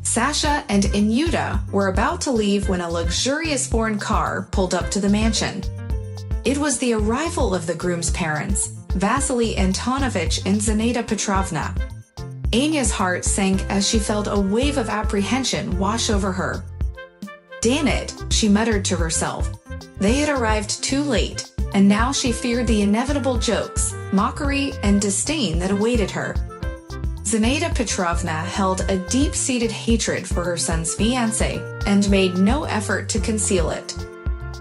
Sasha and Inyuta were about to leave when a luxurious foreign car pulled up to the mansion. It was the arrival of the groom's parents, Vasily Antonovich and Zinaida Petrovna. Anya's heart sank as she felt a wave of apprehension wash over her. "Damn it," she muttered to herself. They had arrived too late, and now she feared the inevitable jokes, mockery, and disdain that awaited her. Zinaida Petrovna held a deep-seated hatred for her son's fiancé and made no effort to conceal it.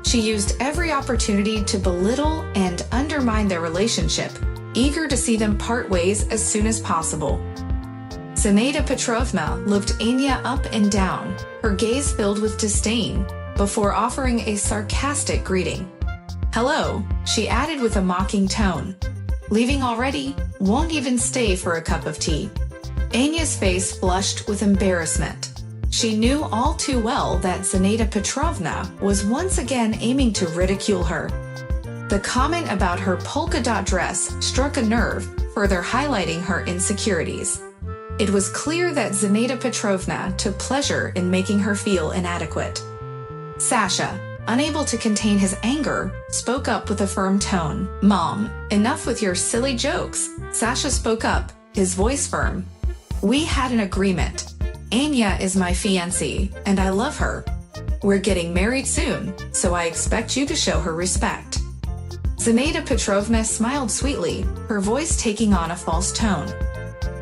She used every opportunity to belittle and undermine their relationship, eager to see them part ways as soon as possible. Zinaida Petrovna looked Anya up and down, her gaze filled with disdain, before offering a sarcastic greeting. "Hello," she added with a mocking tone. "Leaving already? Won't even stay for a cup of tea." Anya's face flushed with embarrassment. She knew all too well that Zinaida Petrovna was once again aiming to ridicule her. The comment about her polka dot dress struck a nerve, further highlighting her insecurities. It was clear that Zinaida Petrovna took pleasure in making her feel inadequate. Sasha, unable to contain his anger, spoke up with a firm tone. "Mom, enough with your silly jokes." Sasha spoke up, his voice firm. "We had an agreement. Anya is my fiancée, and I love her. We're getting married soon, so I expect you to show her respect." Zinaida Petrovna smiled sweetly, her voice taking on a false tone.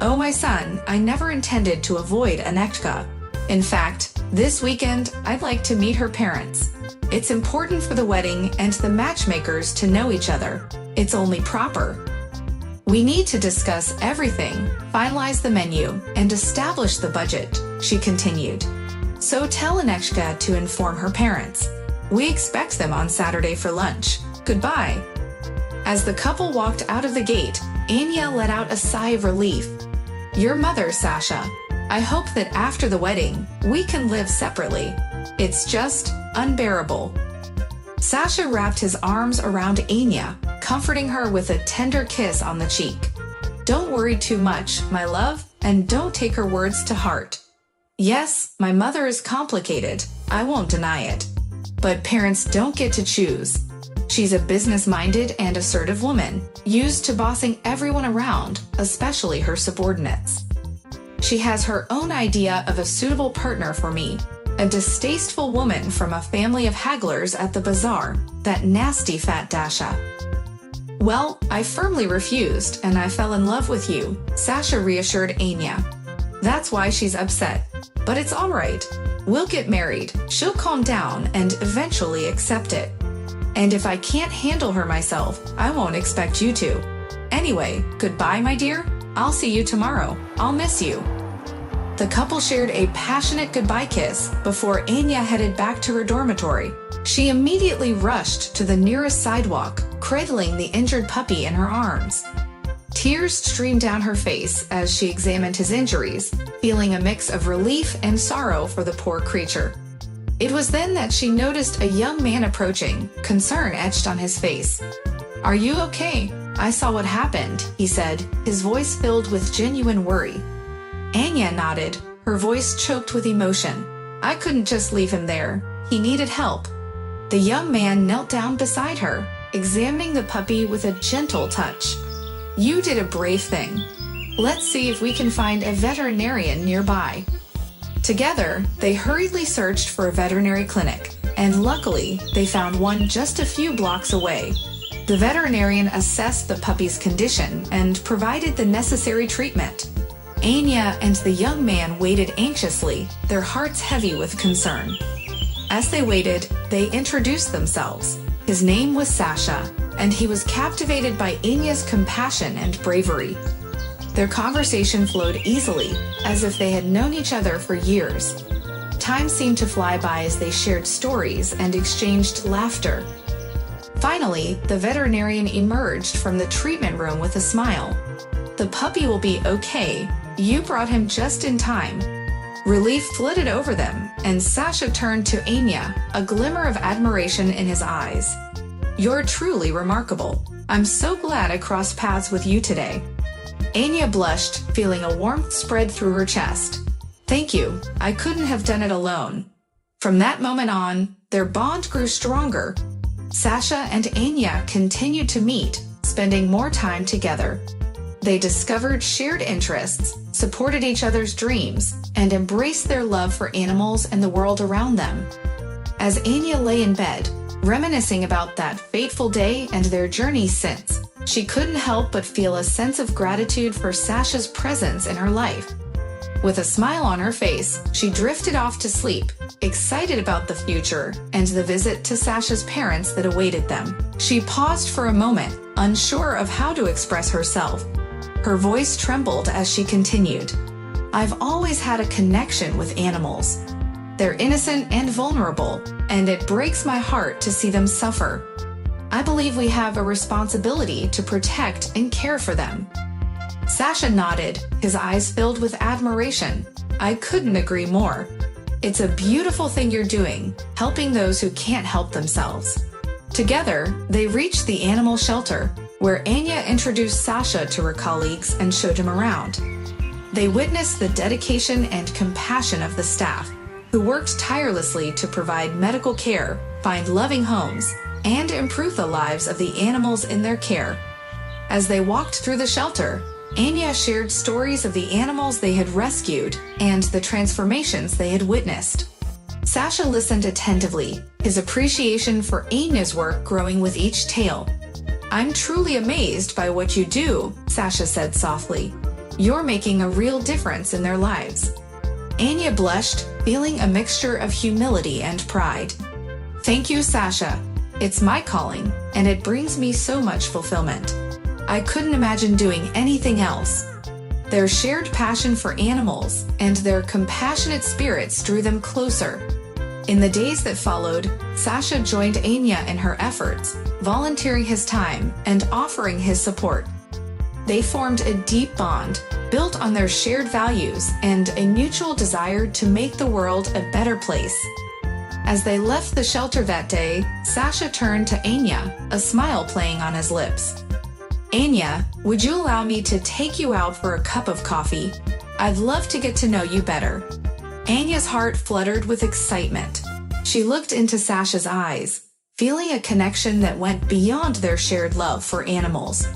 "Oh my son, I never intended to avoid Anechka. In fact, this weekend I'd like to meet her parents. It's important for the wedding and the matchmakers to know each other. It's only proper. We need to discuss everything, finalize the menu, and establish the budget," she continued. "So tell Anechka to inform her parents. We expect them on Saturday for lunch. Goodbye." As the couple walked out of the gate, Anya let out a sigh of relief. "Your mother, Sasha. I hope that after the wedding, we can live separately. It's just unbearable." Sasha wrapped his arms around Anya, comforting her with a tender kiss on the cheek. "Don't worry too much, my love, and don't take her words to heart. Yes, my mother is complicated, I won't deny it. But parents don't get to choose. She's a business-minded and assertive woman, used to bossing everyone around, especially her subordinates. She has her own idea of a suitable partner for me, a distasteful woman from a family of hagglers at the bazaar, that nasty fat Dasha." "Well, I firmly refused, and I fell in love with you," Sasha reassured Anya. "That's why she's upset. But it's all right. We'll get married, she'll calm down and eventually accept it. And if I can't handle her myself, I won't expect you to. Anyway, goodbye, my dear. I'll see you tomorrow. I'll miss you." The couple shared a passionate goodbye kiss before Anya headed back to her dormitory. She immediately rushed to the nearest sidewalk, cradling the injured puppy in her arms. Tears streamed down her face as she examined his injuries, feeling a mix of relief and sorrow for the poor creature. It was then that she noticed a young man approaching, concern etched on his face. "Are you okay? I saw what happened," he said, his voice filled with genuine worry. Anya nodded, her voice choked with emotion. "I couldn't just leave him there. He needed help." The young man knelt down beside her, examining the puppy with a gentle touch. "You did a brave thing. Let's see if we can find a veterinarian nearby." Together, they hurriedly searched for a veterinary clinic, and luckily, they found one just a few blocks away. The veterinarian assessed the puppy's condition and provided the necessary treatment. Anya and the young man waited anxiously, their hearts heavy with concern. As they waited, they introduced themselves. His name was Sasha, and he was captivated by Anya's compassion and bravery. Their conversation flowed easily, as if they had known each other for years. Time seemed to fly by as they shared stories and exchanged laughter. Finally, the veterinarian emerged from the treatment room with a smile. "The puppy will be okay. You brought him just in time." Relief flooded over them, and Sasha turned to Anya, a glimmer of admiration in his eyes. "You're truly remarkable. I'm so glad I crossed paths with you today." Anya blushed, feeling a warmth spread through her chest. Thank you, I couldn't have done it alone. From that moment on, their bond grew stronger. Sasha and Anya continued to meet, spending more time together. They discovered shared interests, supported each other's dreams, and embraced their love for animals and the world around them. As Anya lay in bed, reminiscing about that fateful day and their journey since, she couldn't help but feel a sense of gratitude for Sasha's presence in her life. With a smile on her face, she drifted off to sleep, excited about the future and the visit to Sasha's parents that awaited them. She paused for a moment, unsure of how to express herself. Her voice trembled as she continued. I've always had a connection with animals. They're innocent and vulnerable, and it breaks my heart to see them suffer. I believe we have a responsibility to protect and care for them. Sasha nodded, his eyes filled with admiration. I couldn't agree more. It's a beautiful thing you're doing, helping those who can't help themselves. Together, they reached the animal shelter, where Anya introduced Sasha to her colleagues and showed him around. They witnessed the dedication and compassion of the staff, who worked tirelessly to provide medical care, find loving homes, and improve the lives of the animals in their care. As they walked through the shelter, Anya shared stories of the animals they had rescued and the transformations they had witnessed. Sasha listened attentively, his appreciation for Anya's work growing with each tale. I'm truly amazed by what you do, Sasha said softly. You're making a real difference in their lives. Anya blushed, feeling a mixture of humility and pride. Thank you, Sasha. It's my calling, and it brings me so much fulfillment. I couldn't imagine doing anything else. Their shared passion for animals and their compassionate spirits drew them closer. In the days that followed, Sasha joined Anya in her efforts, volunteering his time and offering his support. They formed a deep bond, built on their shared values and a mutual desire to make the world a better place. As they left the shelter that day, Sasha turned to Anya, a smile playing on his lips. Anya, would you allow me to take you out for a cup of coffee? I'd love to get to know you better. Anya's heart fluttered with excitement. She looked into Sasha's eyes, feeling a connection that went beyond their shared love for animals.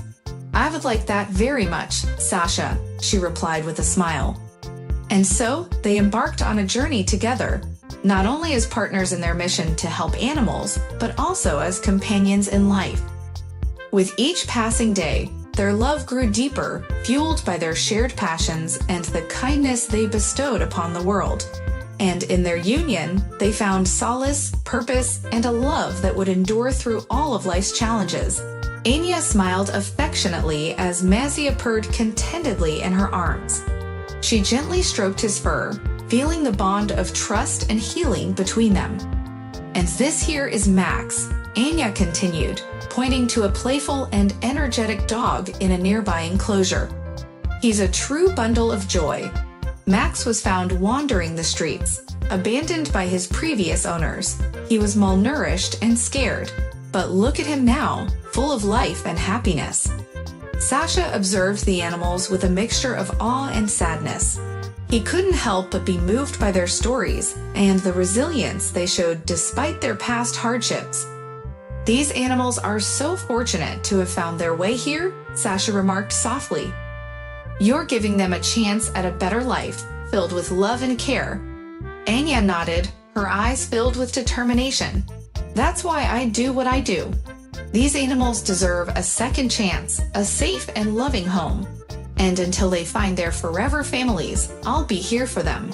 I would like that very much, Sasha, she replied with a smile. And so, they embarked on a journey together, not only as partners in their mission to help animals, but also as companions in life. With each passing day, their love grew deeper, fueled by their shared passions and the kindness they bestowed upon the world. And in their union, they found solace, purpose, and a love that would endure through all of life's challenges. Anya smiled affectionately as Mazia purred contentedly in her arms. She gently stroked his fur, feeling the bond of trust and healing between them. And this here is Max, Anya continued, pointing to a playful and energetic dog in a nearby enclosure. He's a true bundle of joy. Max was found wandering the streets, abandoned by his previous owners. He was malnourished and scared, but look at him now, full of life and happiness. Sasha observed the animals with a mixture of awe and sadness. He couldn't help but be moved by their stories and the resilience they showed despite their past hardships. These animals are so fortunate to have found their way here, Sasha remarked softly. You're giving them a chance at a better life, filled with love and care. Anya nodded, her eyes filled with determination. That's why I do what I do. These animals deserve a second chance, a safe and loving home. And until they find their forever families, I'll be here for them.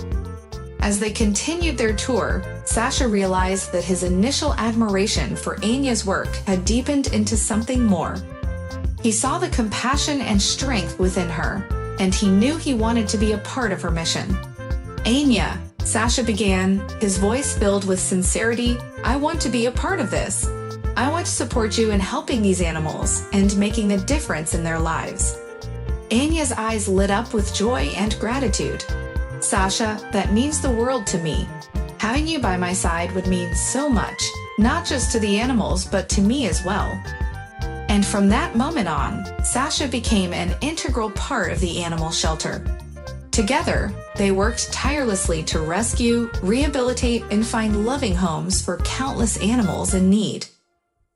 As they continued their tour, Sasha realized that his initial admiration for Anya's work had deepened into something more. He saw the compassion and strength within her, and he knew he wanted to be a part of her mission. Anya, Sasha began, his voice filled with sincerity, I want to be a part of this. I want to support you in helping these animals and making a difference in their lives. Anya's eyes lit up with joy and gratitude. Sasha, that means the world to me. Having you by my side would mean so much, not just to the animals, but to me as well. And from that moment on, Sasha became an integral part of the animal shelter. Together, they worked tirelessly to rescue, rehabilitate, and find loving homes for countless animals in need.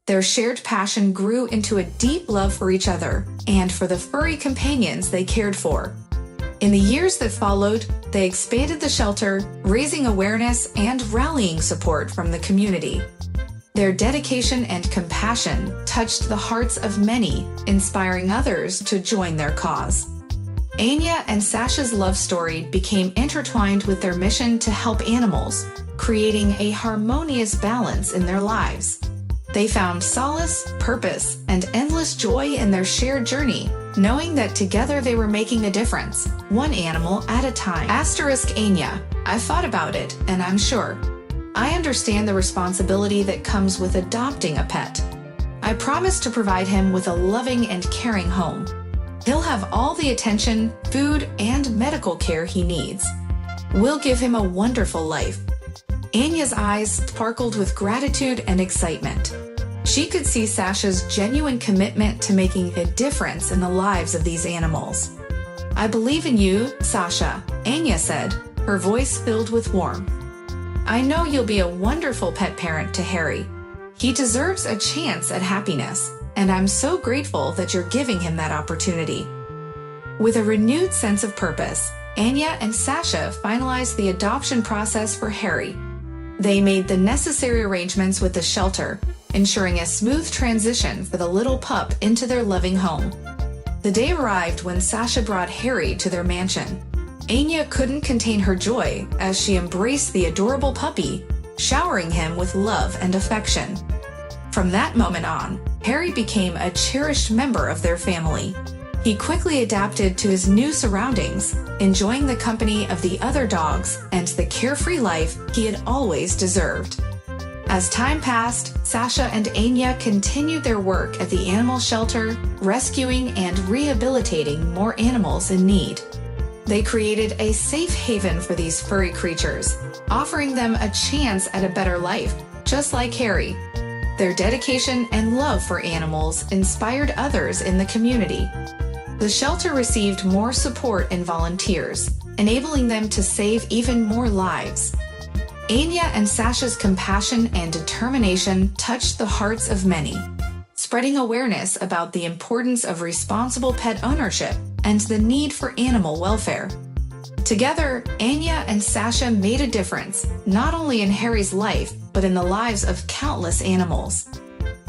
Their shared passion grew into a deep love for each other and for the furry companions they cared for. In the years that followed, they expanded the shelter, raising awareness and rallying support from the community. Their dedication and compassion touched the hearts of many, inspiring others to join their cause. Anya and Sasha's love story became intertwined with their mission to help animals, creating a harmonious balance in their lives. They found solace, purpose, and endless joy in their shared journey, knowing that together they were making a difference, one animal at a time. Anya, I've thought about it, and I'm sure. I understand the responsibility that comes with adopting a pet. I promise to provide him with a loving and caring home. He'll have all the attention, food, and medical care he needs. We'll give him a wonderful life. Anya's eyes sparkled with gratitude and excitement. She could see Sasha's genuine commitment to making a difference in the lives of these animals. I believe in you, Sasha, Anya said, her voice filled with warmth. I know you'll be a wonderful pet parent to Harry. He deserves a chance at happiness, and I'm so grateful that you're giving him that opportunity. With a renewed sense of purpose, Anya and Sasha finalized the adoption process for Harry. They made the necessary arrangements with the shelter, ensuring a smooth transition for the little pup into their loving home. The day arrived when Sasha brought Harry to their mansion. Anya couldn't contain her joy as she embraced the adorable puppy, showering him with love and affection. From that moment on, Harry became a cherished member of their family. He quickly adapted to his new surroundings, enjoying the company of the other dogs and the carefree life he had always deserved. As time passed, Sasha and Anya continued their work at the animal shelter, rescuing and rehabilitating more animals in need. They created a safe haven for these furry creatures, offering them a chance at a better life, just like Harry. Their dedication and love for animals inspired others in the community. The shelter received more support and volunteers, enabling them to save even more lives. Anya and Sasha's compassion and determination touched the hearts of many, spreading awareness about the importance of responsible pet ownership and the need for animal welfare. Together, Anya and Sasha made a difference, not only in Harry's life, but in the lives of countless animals.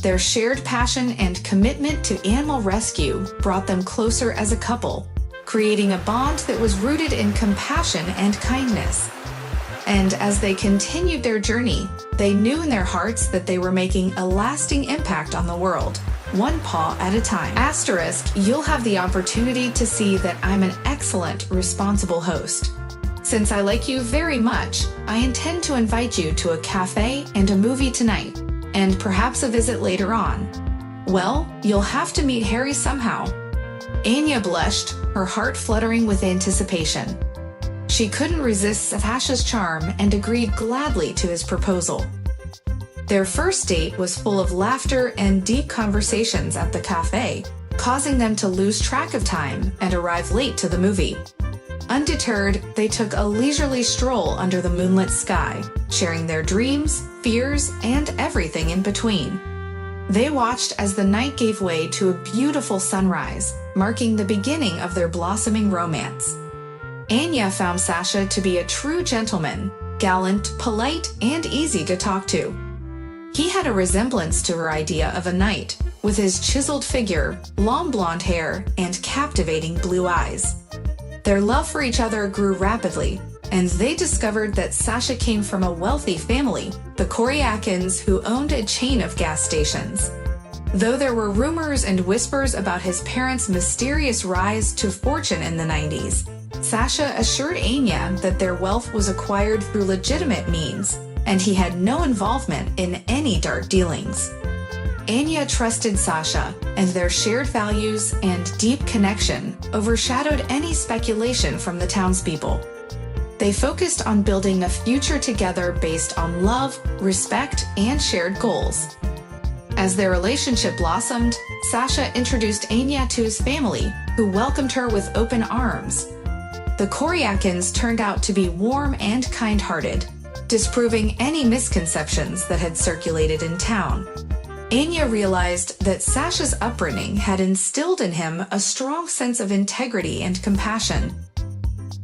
Their shared passion and commitment to animal rescue brought them closer as a couple, creating a bond that was rooted in compassion and kindness. And as they continued their journey, they knew in their hearts that they were making a lasting impact on the world, one paw at a time. You'll have the opportunity to see that I'm an excellent, responsible host. Since I like you very much, I intend to invite you to a cafe and a movie tonight, and perhaps a visit later on. Well, you'll have to meet Harry somehow. Anya blushed, her heart fluttering with anticipation. She couldn't resist Sasha's charm and agreed gladly to his proposal. Their first date was full of laughter and deep conversations at the cafe, causing them to lose track of time and arrive late to the movie. Undeterred, they took a leisurely stroll under the moonlit sky, sharing their dreams, fears, and everything in between. They watched as the night gave way to a beautiful sunrise, marking the beginning of their blossoming romance. Anya found Sasha to be a true gentleman, gallant, polite, and easy to talk to. He had a resemblance to her idea of a knight, with his chiseled figure, long blonde hair, and captivating blue eyes. Their love for each other grew rapidly, and they discovered that Sasha came from a wealthy family, the Koryakins, who owned a chain of gas stations. Though there were rumors and whispers about his parents' mysterious rise to fortune in the 90s, Sasha assured Anya that their wealth was acquired through legitimate means, and he had no involvement in any dark dealings. Anya trusted Sasha, and their shared values and deep connection overshadowed any speculation from the townspeople. They focused on building a future together based on love, respect, and shared goals. As their relationship blossomed, Sasha introduced Anya to his family, who welcomed her with open arms. The Koryakins turned out to be warm and kind-hearted, disproving any misconceptions that had circulated in town. Anya realized that Sasha's upbringing had instilled in him a strong sense of integrity and compassion.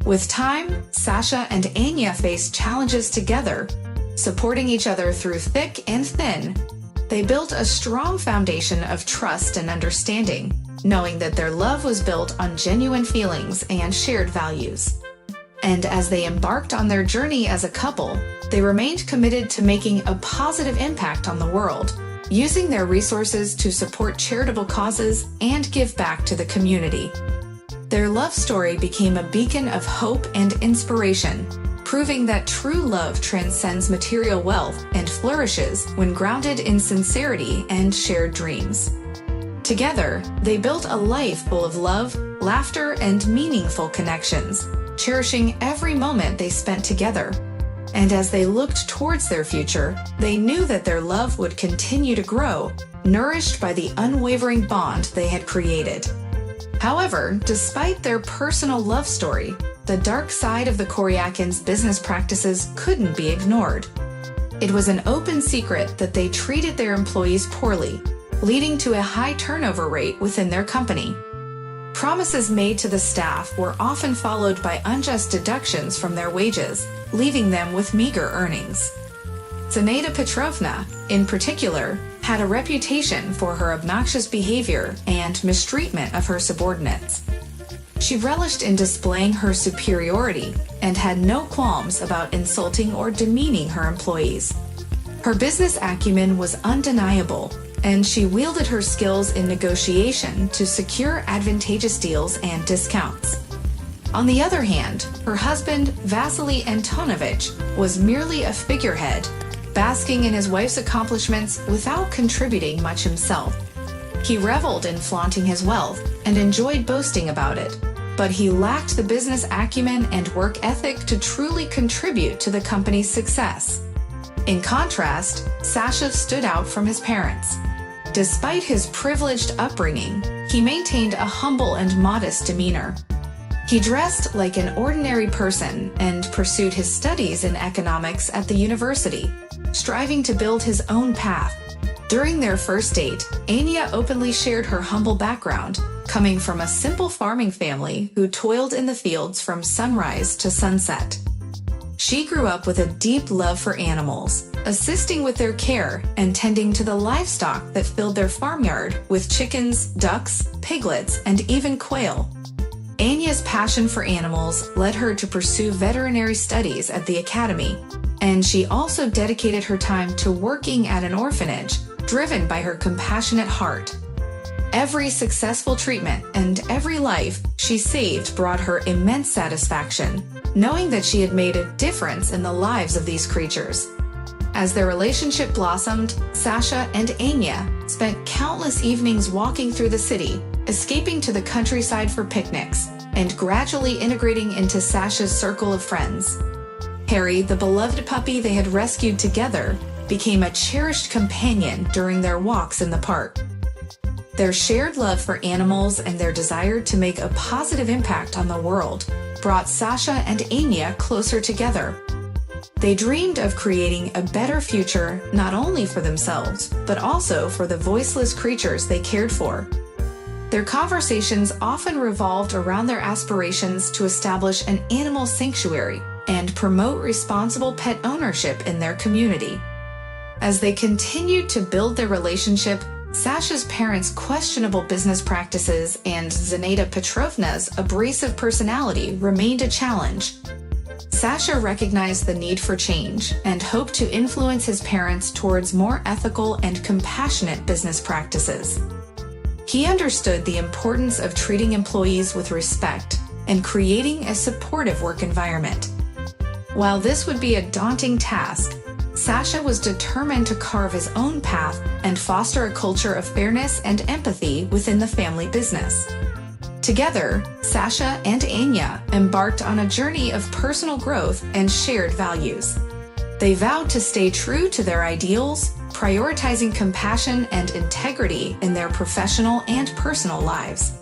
With time, Sasha and Anya faced challenges together, supporting each other through thick and thin. They built a strong foundation of trust and understanding, knowing that their love was built on genuine feelings and shared values. And as they embarked on their journey as a couple, they remained committed to making a positive impact on the world, using their resources to support charitable causes and give back to the community. Their love story became a beacon of hope and inspiration, proving that true love transcends material wealth and flourishes when grounded in sincerity and shared dreams. Together, they built a life full of love, laughter, and meaningful connections, cherishing every moment they spent together. And as they looked towards their future, they knew that their love would continue to grow, nourished by the unwavering bond they had created. However, despite their personal love story, the dark side of the Koryakins' business practices couldn't be ignored. It was an open secret that they treated their employees poorly, leading to a high turnover rate within their company. Promises made to the staff were often followed by unjust deductions from their wages, leaving them with meager earnings. Zinaida Petrovna, in particular, had a reputation for her obnoxious behavior and mistreatment of her subordinates. She relished in displaying her superiority and had no qualms about insulting or demeaning her employees. Her business acumen was undeniable, and she wielded her skills in negotiation to secure advantageous deals and discounts. On the other hand, her husband, Vasily Antonovich, was merely a figurehead, basking in his wife's accomplishments without contributing much himself. He reveled in flaunting his wealth and enjoyed boasting about it, but he lacked the business acumen and work ethic to truly contribute to the company's success. In contrast, Sasha stood out from his parents. Despite his privileged upbringing, he maintained a humble and modest demeanor. He dressed like an ordinary person and pursued his studies in economics at the university, striving to build his own path. During their first date, Anya openly shared her humble background, coming from a simple farming family who toiled in the fields from sunrise to sunset. She grew up with a deep love for animals, assisting with their care and tending to the livestock that filled their farmyard with chickens, ducks, piglets, and even quail. Anya's passion for animals led her to pursue veterinary studies at the academy, and she also dedicated her time to working at an orphanage, driven by her compassionate heart. Every successful treatment and every life she saved brought her immense satisfaction, knowing that she had made a difference in the lives of these creatures. As their relationship blossomed, Sasha and Anya spent countless evenings walking through the city, escaping to the countryside for picnics, and gradually integrating into Sasha's circle of friends. Harry, the beloved puppy they had rescued together, became a cherished companion during their walks in the park. Their shared love for animals and their desire to make a positive impact on the world brought Sasha and Anya closer together. They dreamed of creating a better future not only for themselves, but also for the voiceless creatures they cared for. Their conversations often revolved around their aspirations to establish an animal sanctuary and promote responsible pet ownership in their community. As they continued to build their relationship, Sasha's parents' questionable business practices and Zinaida Petrovna's abrasive personality remained a challenge. Sasha recognized the need for change and hoped to influence his parents towards more ethical and compassionate business practices. He understood the importance of treating employees with respect and creating a supportive work environment. While this would be a daunting task, Sasha was determined to carve his own path and foster a culture of fairness and empathy within the family business. Together, Sasha and Anya embarked on a journey of personal growth and shared values. They vowed to stay true to their ideals, prioritizing compassion and integrity in their professional and personal lives.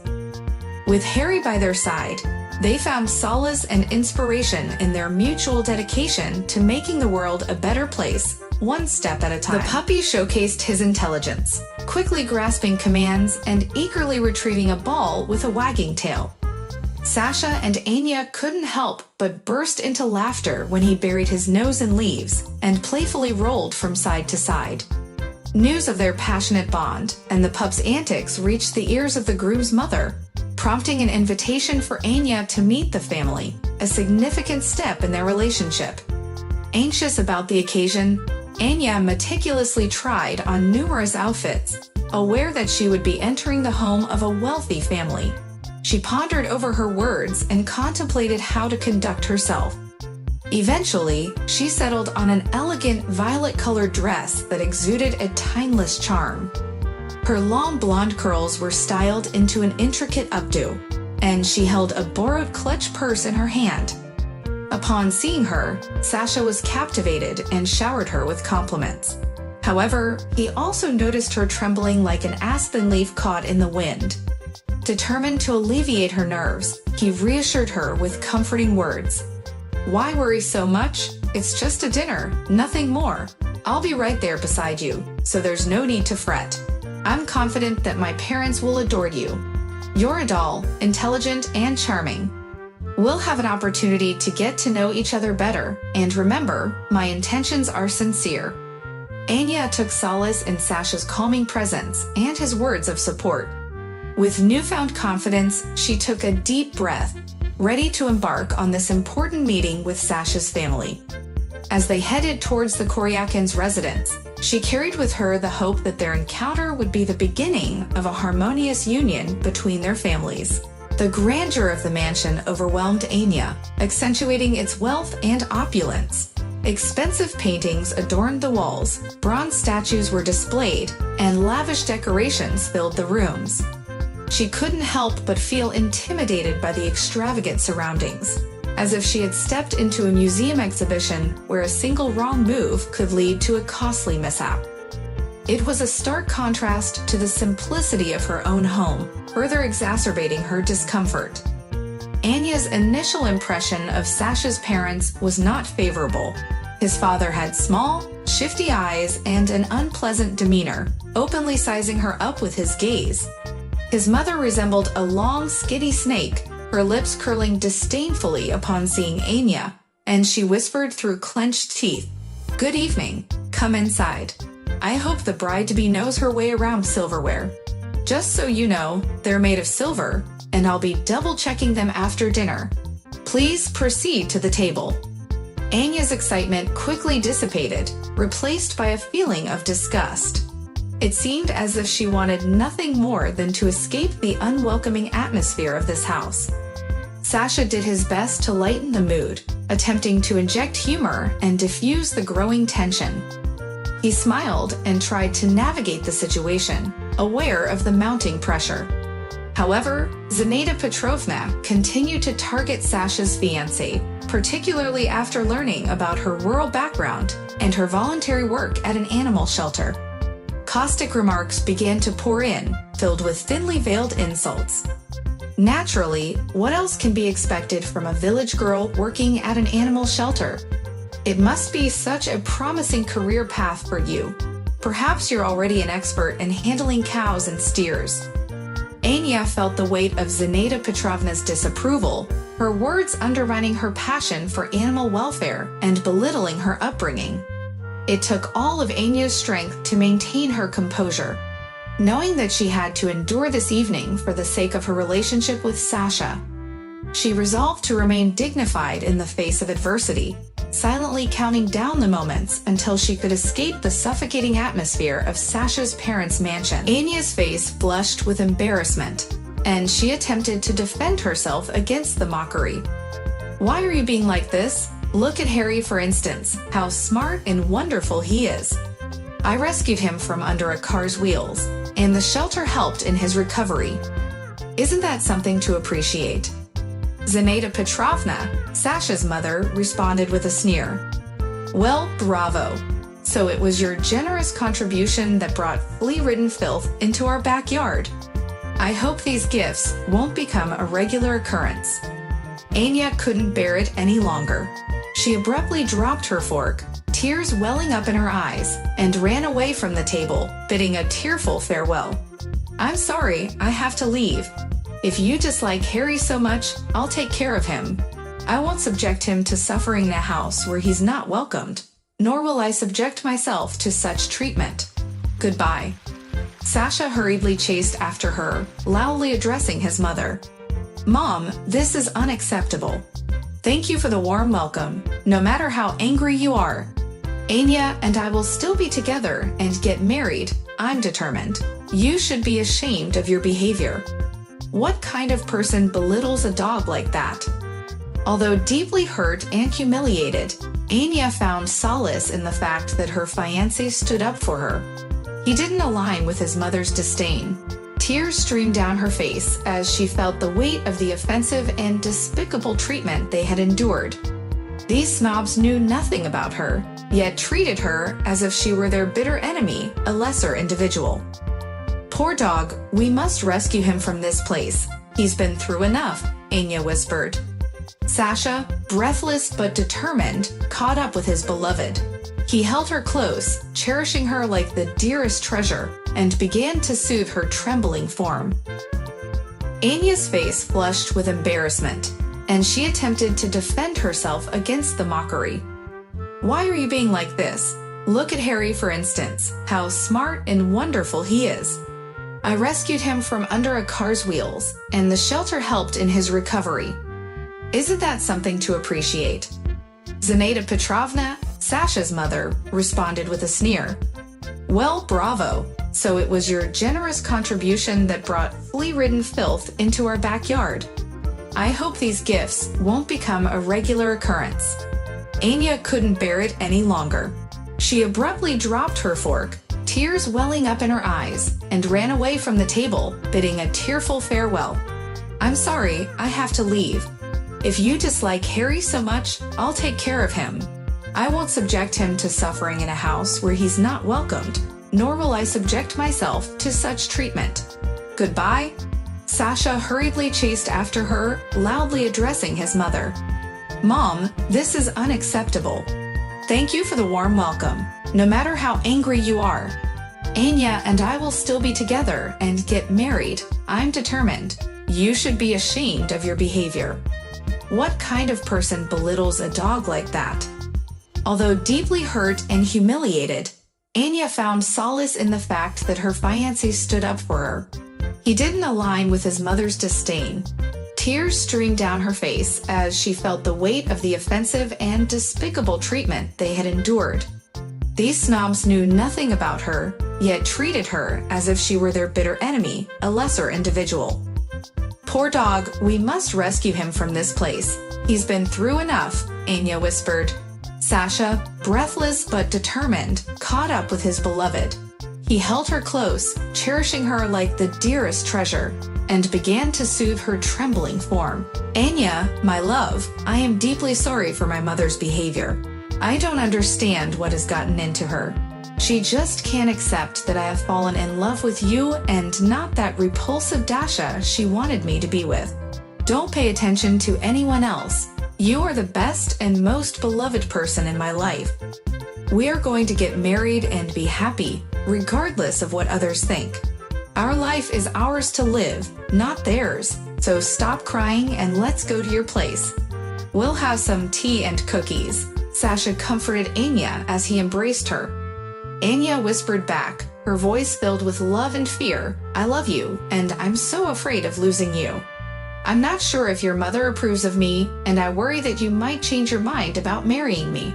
With Harry by their side, They found solace and inspiration in their mutual dedication to making the world a better place, one step at a time. The puppy showcased his intelligence, quickly grasping commands and eagerly retrieving a ball with a wagging tail. Sasha and Anya couldn't help but burst into laughter when he buried his nose in leaves and playfully rolled from side to side. News of their passionate bond and the pup's antics reached the ears of the groom's mother, prompting an invitation for Anya to meet the family, a significant step in their relationship. Anxious about the occasion, Anya meticulously tried on numerous outfits, aware that she would be entering the home of a wealthy family. She pondered over her words and contemplated how to conduct herself. Eventually, she settled on an elegant violet-colored dress that exuded a timeless charm. Her long blonde curls were styled into an intricate updo, and she held a borrowed clutch purse in her hand. Upon seeing her, Sasha was captivated and showered her with compliments. However, he also noticed her trembling like an aspen leaf caught in the wind. Determined to alleviate her nerves, he reassured her with comforting words. "Why worry so much? It's just a dinner, nothing more. I'll be right there beside you, so there's no need to fret. I'm confident that my parents will adore you. You're a doll, intelligent and charming. We'll have an opportunity to get to know each other better, and remember, my intentions are sincere." Anya took solace in Sasha's calming presence and his words of support. With newfound confidence, she took a deep breath, ready to embark on this important meeting with Sasha's family. As they headed towards the Koryakins' residence, she carried with her the hope that their encounter would be the beginning of a harmonious union between their families. The grandeur of the mansion overwhelmed Anya, accentuating its wealth and opulence. Expensive paintings adorned the walls, bronze statues were displayed, and lavish decorations filled the rooms. She couldn't help but feel intimidated by the extravagant surroundings, as if she had stepped into a museum exhibition where a single wrong move could lead to a costly mishap. It was a stark contrast to the simplicity of her own home, further exacerbating her discomfort. Anya's initial impression of Sasha's parents was not favorable. His father had small, shifty eyes and an unpleasant demeanor, openly sizing her up with his gaze. His mother resembled a long, skitty snake, her lips curling disdainfully upon seeing Anya, and she whispered through clenched teeth, "Good evening, come inside. I hope the bride-to-be knows her way around silverware. Just so you know, they're made of silver, and I'll be double-checking them after dinner. Please proceed to the table." Anya's excitement quickly dissipated, replaced by a feeling of disgust. It seemed as if she wanted nothing more than to escape the unwelcoming atmosphere of this house. Sasha did his best to lighten the mood, attempting to inject humor and diffuse the growing tension. He smiled and tried to navigate the situation, aware of the mounting pressure. However, Zinaida Petrovna continued to target Sasha's fiancé, particularly after learning about her rural background and her voluntary work at an animal shelter. Caustic remarks began to pour in, filled with thinly veiled insults. Naturally, what else can be expected from a village girl working at an animal shelter? It must be such a promising career path for you. Perhaps you're already an expert in handling cows and steers. Anya felt the weight of Zinaida Petrovna's disapproval, her words undermining her passion for animal welfare and belittling her upbringing. It took all of Anya's strength to maintain her composure, knowing that she had to endure this evening for the sake of her relationship with Sasha. She resolved to remain dignified in the face of adversity, silently counting down the moments until she could escape the suffocating atmosphere of Sasha's parents' mansion. Anya's face flushed with embarrassment, and she attempted to defend herself against the mockery. "Why are you being like this? Look at Harry, for instance, how smart and wonderful he is. I rescued him from under a car's wheels, and the shelter helped in his recovery. Isn't that something to appreciate?" Zinaida Petrovna, Sasha's mother, responded with a sneer. "Well, bravo. So it was your generous contribution that brought flea-ridden filth into our backyard. I hope these gifts won't become a regular occurrence." Anya couldn't bear it any longer. She abruptly dropped her fork, tears welling up in her eyes, and ran away from the table, bidding a tearful farewell. "I'm sorry, I have to leave. If you dislike Harry so much, I'll take care of him. I won't subject him to suffering in a house where he's not welcomed, nor will I subject myself to such treatment. Goodbye." Sasha hurriedly chased after her, loudly addressing his mother. "Mom, this is unacceptable. Thank you for the warm welcome, no matter how angry you are. Anya and I will still be together and get married, I'm determined. You should be ashamed of your behavior. What kind of person belittles a dog like that?" Although deeply hurt and humiliated, Anya found solace in the fact that her fiancé stood up for her. He didn't align with his mother's disdain. Tears streamed down her face as she felt the weight of the offensive and despicable treatment they had endured. These snobs knew nothing about her, yet treated her as if she were their bitter enemy, a lesser individual. "Poor dog, we must rescue him from this place. He's been through enough," Anya whispered. Sasha, breathless but determined, caught up with his beloved. He held her close, cherishing her like the dearest treasure, and began to soothe her trembling form. Anya's face flushed with embarrassment, and she attempted to defend herself against the mockery. "Why are you being like this? Look at Harry, for instance, how smart and wonderful he is. I rescued him from under a car's wheels, and the shelter helped in his recovery. Isn't that something to appreciate?" Zinaida Petrovna, Sasha's mother, responded with a sneer. "Well, bravo. So it was your generous contribution that brought flea-ridden filth into our backyard. I hope these gifts won't become a regular occurrence." Anya couldn't bear it any longer. She abruptly dropped her fork, tears welling up in her eyes, and ran away from the table, bidding a tearful farewell. "I'm sorry, I have to leave. If you dislike Harry so much, I'll take care of him. I won't subject him to suffering in a house where he's not welcomed, nor will I subject myself to such treatment. Goodbye." Sasha hurriedly chased after her, loudly addressing his mother. "Mom, this is unacceptable. Thank you for the warm welcome, no matter how angry you are. Anya and I will still be together and get married, I'm determined. You should be ashamed of your behavior. What kind of person belittles a dog like that?" Although deeply hurt and humiliated, Anya found solace in the fact that her fiancé stood up for her. He didn't align with his mother's disdain. Tears streamed down her face as she felt the weight of the offensive and despicable treatment they had endured. These snobs knew nothing about her, yet treated her as if she were their bitter enemy, a lesser individual. "Poor dog, we must rescue him from this place. He's been through enough," Anya whispered. Sasha, breathless but determined, caught up with his beloved. He held her close, cherishing her like the dearest treasure, and began to soothe her trembling form. "Anya, my love, I am deeply sorry for my mother's behavior. I don't understand what has gotten into her. She just can't accept that I have fallen in love with you and not that repulsive Dasha she wanted me to be with. Don't pay attention to anyone else. You are the best and most beloved person in my life. We are going to get married and be happy, regardless of what others think. Our life is ours to live, not theirs, so stop crying and let's go to your place. We'll have some tea and cookies." Sasha comforted Anya as he embraced her. Anya whispered back, her voice filled with love and fear, "I love you, and I'm so afraid of losing you. I'm not sure if your mother approves of me, and I worry that you might change your mind about marrying me.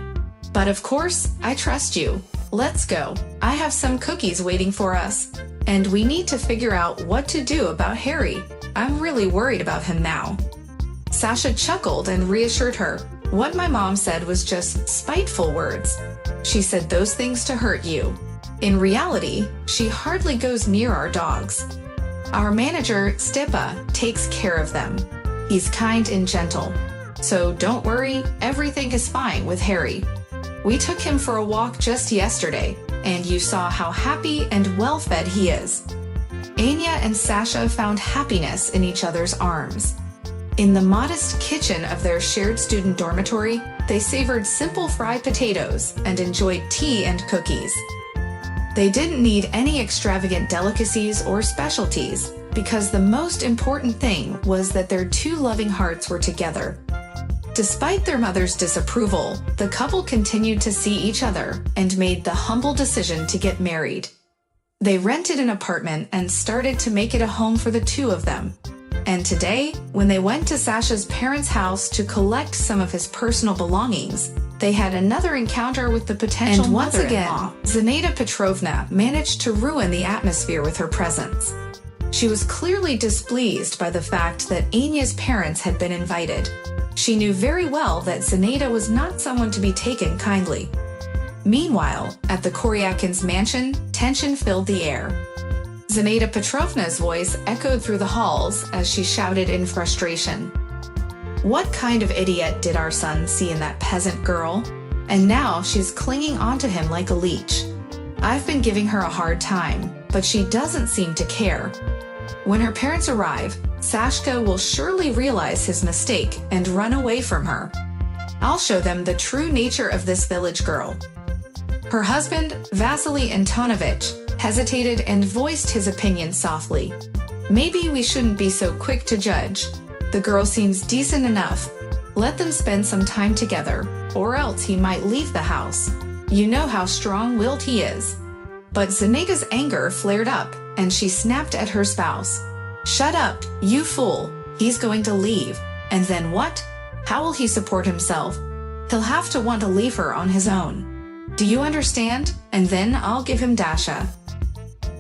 But of course, I trust you. Let's go. I have some cookies waiting for us. And we need to figure out what to do about Harry. I'm really worried about him now." Sasha chuckled and reassured her. "What my mom said was just spiteful words. She said those things to hurt you. In reality, she hardly goes near our dogs. Our manager, Stepa, takes care of them. He's kind and gentle. So don't worry, everything is fine with Harry. We took him for a walk just yesterday, and you saw how happy and well-fed he is." Anya and Sasha found happiness in each other's arms. In the modest kitchen of their shared student dormitory, they savored simple fried potatoes and enjoyed tea and cookies. They didn't need any extravagant delicacies or specialties, because the most important thing was that their two loving hearts were together. Despite their mother's disapproval, the couple continued to see each other and made the humble decision to get married. They rented an apartment and started to make it a home for the two of them. And today, when they went to Sasha's parents' house to collect some of his personal belongings, they had another encounter with the potential mother-in-law. And once again, Zinaida Petrovna managed to ruin the atmosphere with her presence. She was clearly displeased by the fact that Anya's parents had been invited. She knew very well that Zinaida was not someone to be taken kindly. Meanwhile, at the Koryakins' mansion, tension filled the air. Zinaida Petrovna's voice echoed through the halls as she shouted in frustration. What kind of idiot did our son see in that peasant girl? And now she's clinging onto him like a leech. I've been giving her a hard time, but she doesn't seem to care. When her parents arrive, Sashka will surely realize his mistake and run away from her. I'll show them the true nature of this village girl. Her husband, Vasily Antonovich, hesitated and voiced his opinion softly. Maybe we shouldn't be so quick to judge. The girl seems decent enough. Let them spend some time together, or else he might leave the house. You know how strong-willed he is. But Zinaida's anger flared up, and she snapped at her spouse. Shut up, you fool. He's going to leave. And then what? How will he support himself? He'll have to want to leave her on his own. Do you understand? And then I'll give him Dasha.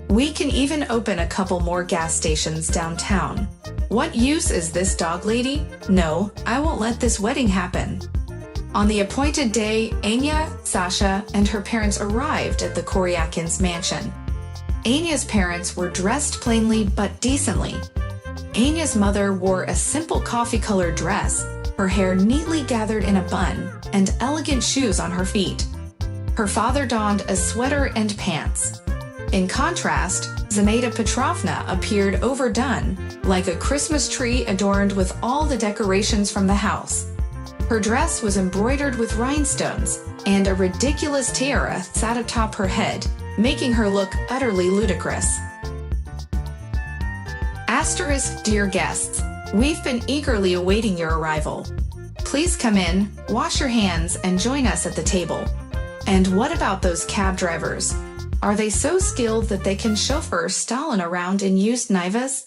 We can even open a couple more gas stations downtown. What use is this dog lady? No, I won't let this wedding happen. On the appointed day, Anya, Sasha, and her parents arrived at the Koryakins' mansion. Anya's parents were dressed plainly but decently. Anya's mother wore a simple coffee-colored dress, her hair neatly gathered in a bun, and elegant shoes on her feet. Her father donned a sweater and pants. In contrast, Zinaida Petrovna appeared overdone, like a Christmas tree adorned with all the decorations from the house. Her dress was embroidered with rhinestones, and a ridiculous tiara sat atop her head, making her look utterly ludicrous. Asterisk, dear guests, we've been eagerly awaiting your arrival. Please come in, wash your hands, and join us at the table. And what about those cab drivers? Are they so skilled that they can chauffeur Stalin around in used Nivas?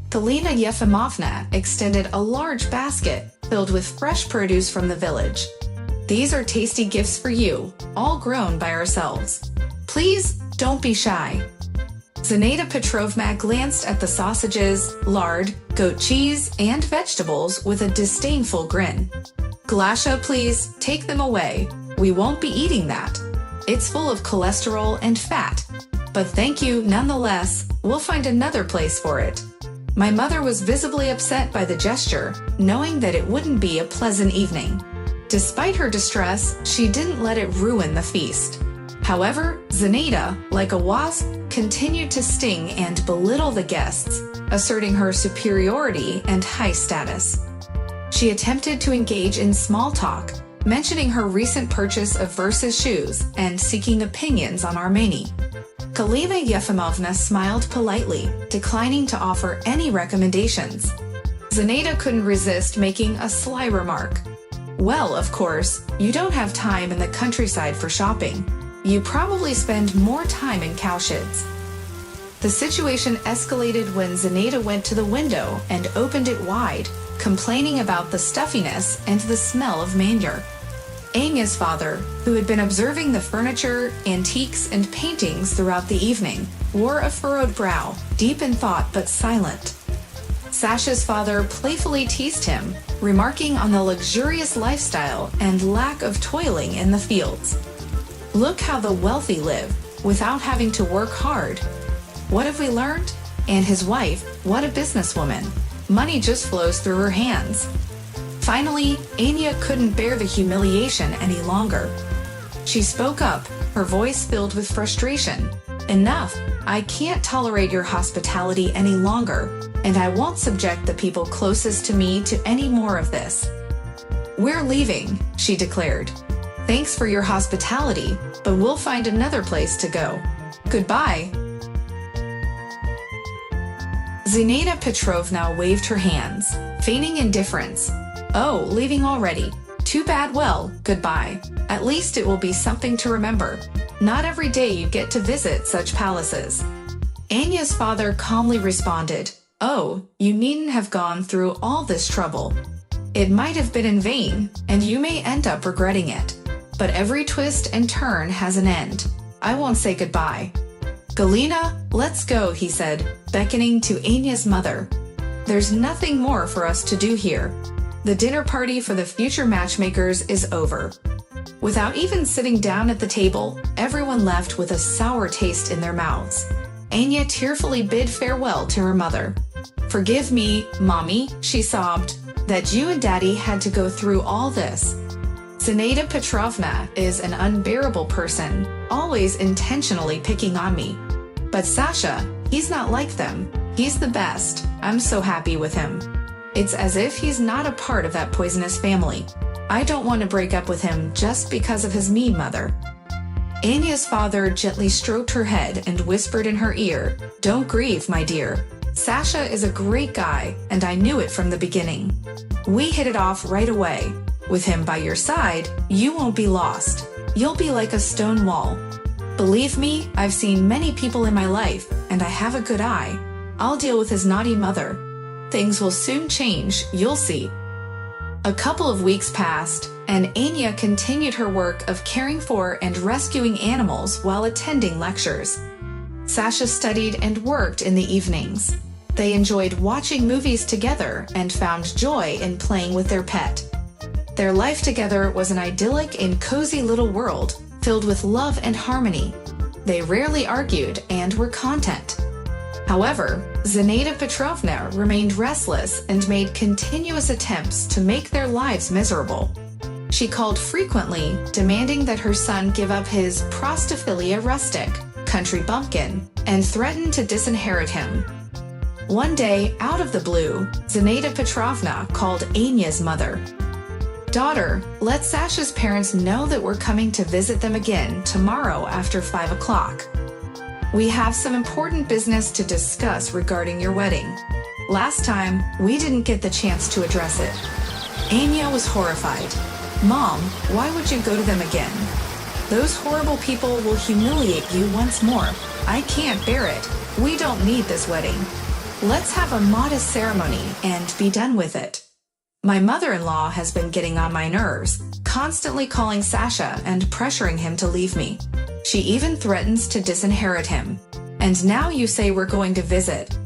Galina Yefimovna extended a large basket filled with fresh produce from the village. These are tasty gifts for you, all grown by ourselves. Please, don't be shy. Zinaida Petrovna glanced at the sausages, lard, goat cheese, and vegetables with a disdainful grin. Glasha, please, take them away. We won't be eating that. It's full of cholesterol and fat. But thank you nonetheless, we'll find another place for it. My mother was visibly upset by the gesture, knowing that it wouldn't be a pleasant evening. Despite her distress, she didn't let it ruin the feast. However, Zinaida, like a wasp, continued to sting and belittle the guests, asserting her superiority and high status. She attempted to engage in small talk, mentioning her recent purchase of Versa's shoes and seeking opinions on Armani. Galina Yefimovna smiled politely, declining to offer any recommendations. Zinaida couldn't resist making a sly remark. Well, of course, you don't have time in the countryside for shopping. You probably spend more time in cowsheds. The situation escalated when Zinaida went to the window and opened it wide, complaining about the stuffiness and the smell of manure. Anya's father, who had been observing the furniture, antiques, and paintings throughout the evening, wore a furrowed brow, deep in thought but silent. Sasha's father playfully teased him, remarking on the luxurious lifestyle and lack of toiling in the fields. Look how the wealthy live, without having to work hard. What have we learned? And his wife, what a businesswoman. Money just flows through her hands. Finally, Anya couldn't bear the humiliation any longer. She spoke up, her voice filled with frustration. Enough! I can't tolerate your hospitality any longer. and I won't subject the people closest to me to any more of this. We're leaving, she declared. Thanks for your hospitality, but we'll find another place to go. Goodbye. Zinaida Petrovna waved her hands, feigning indifference. Oh, leaving already. Too bad. Well, goodbye. At least it will be something to remember. Not every day you get to visit such palaces. Anya's father calmly responded, Oh, you needn't have gone through all this trouble. It might have been in vain, and you may end up regretting it. But every twist and turn has an end. I won't say goodbye. Galina, let's go, he said, beckoning to Anya's mother. There's nothing more for us to do here. The dinner party for the future matchmakers is over. Without even sitting down at the table, everyone left with a sour taste in their mouths. Anya tearfully bid farewell to her mother. Forgive me, Mommy, she sobbed, that you and Daddy had to go through all this. Zinaida Petrovna is an unbearable person, always intentionally picking on me. But Sasha, he's not like them. He's the best. I'm so happy with him. It's as if he's not a part of that poisonous family. I don't want to break up with him just because of his mean mother. Anya's father gently stroked her head and whispered in her ear, Don't grieve, my dear. Sasha is a great guy, and I knew it from the beginning. We hit it off right away. With him by your side, you won't be lost. You'll be like a stone wall. Believe me, I've seen many people in my life, and I have a good eye. I'll deal with his naughty mother. Things will soon change, you'll see. A couple of weeks passed, and Anya continued her work of caring for and rescuing animals while attending lectures. Sasha studied and worked in the evenings. They enjoyed watching movies together and found joy in playing with their pet. Their life together was an idyllic and cozy little world filled with love and harmony. They rarely argued and were content. However, Zinaida Petrovna remained restless and made continuous attempts to make their lives miserable. She called frequently, demanding that her son give up his prostophilia rustic, country bumpkin, and threatened to disinherit him. One day, out of the blue, Zinaida Petrovna called Anya's mother. Daughter, let Sasha's parents know that we're coming to visit them again tomorrow after 5 o'clock. We have some important business to discuss regarding your wedding. Last time, we didn't get the chance to address it. Anya was horrified. Mom, why would you go to them again? Those horrible people will humiliate you once more. I can't bear it. We don't need this wedding. Let's have a modest ceremony and be done with it. My mother-in-law has been getting on my nerves, constantly calling Sasha and pressuring him to leave me. She even threatens to disinherit him. And now you say we're going to visit.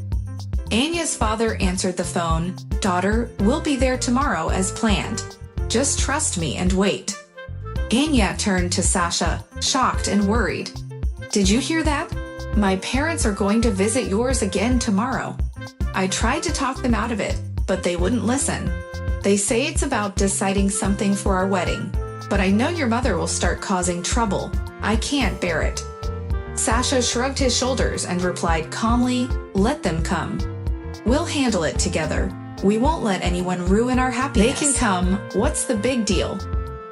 Anya's father answered the phone. Daughter, we'll be there tomorrow as planned. Just trust me and wait. Anya turned to Sasha, shocked and worried. Did you hear that? My parents are going to visit yours again tomorrow. I tried to talk them out of it, but they wouldn't listen. They say it's about deciding something for our wedding, but I know your mother will start causing trouble. I can't bear it. Sasha shrugged his shoulders and replied calmly, Let them come. We'll handle it together. We won't let anyone ruin our happiness. They can come. What's the big deal?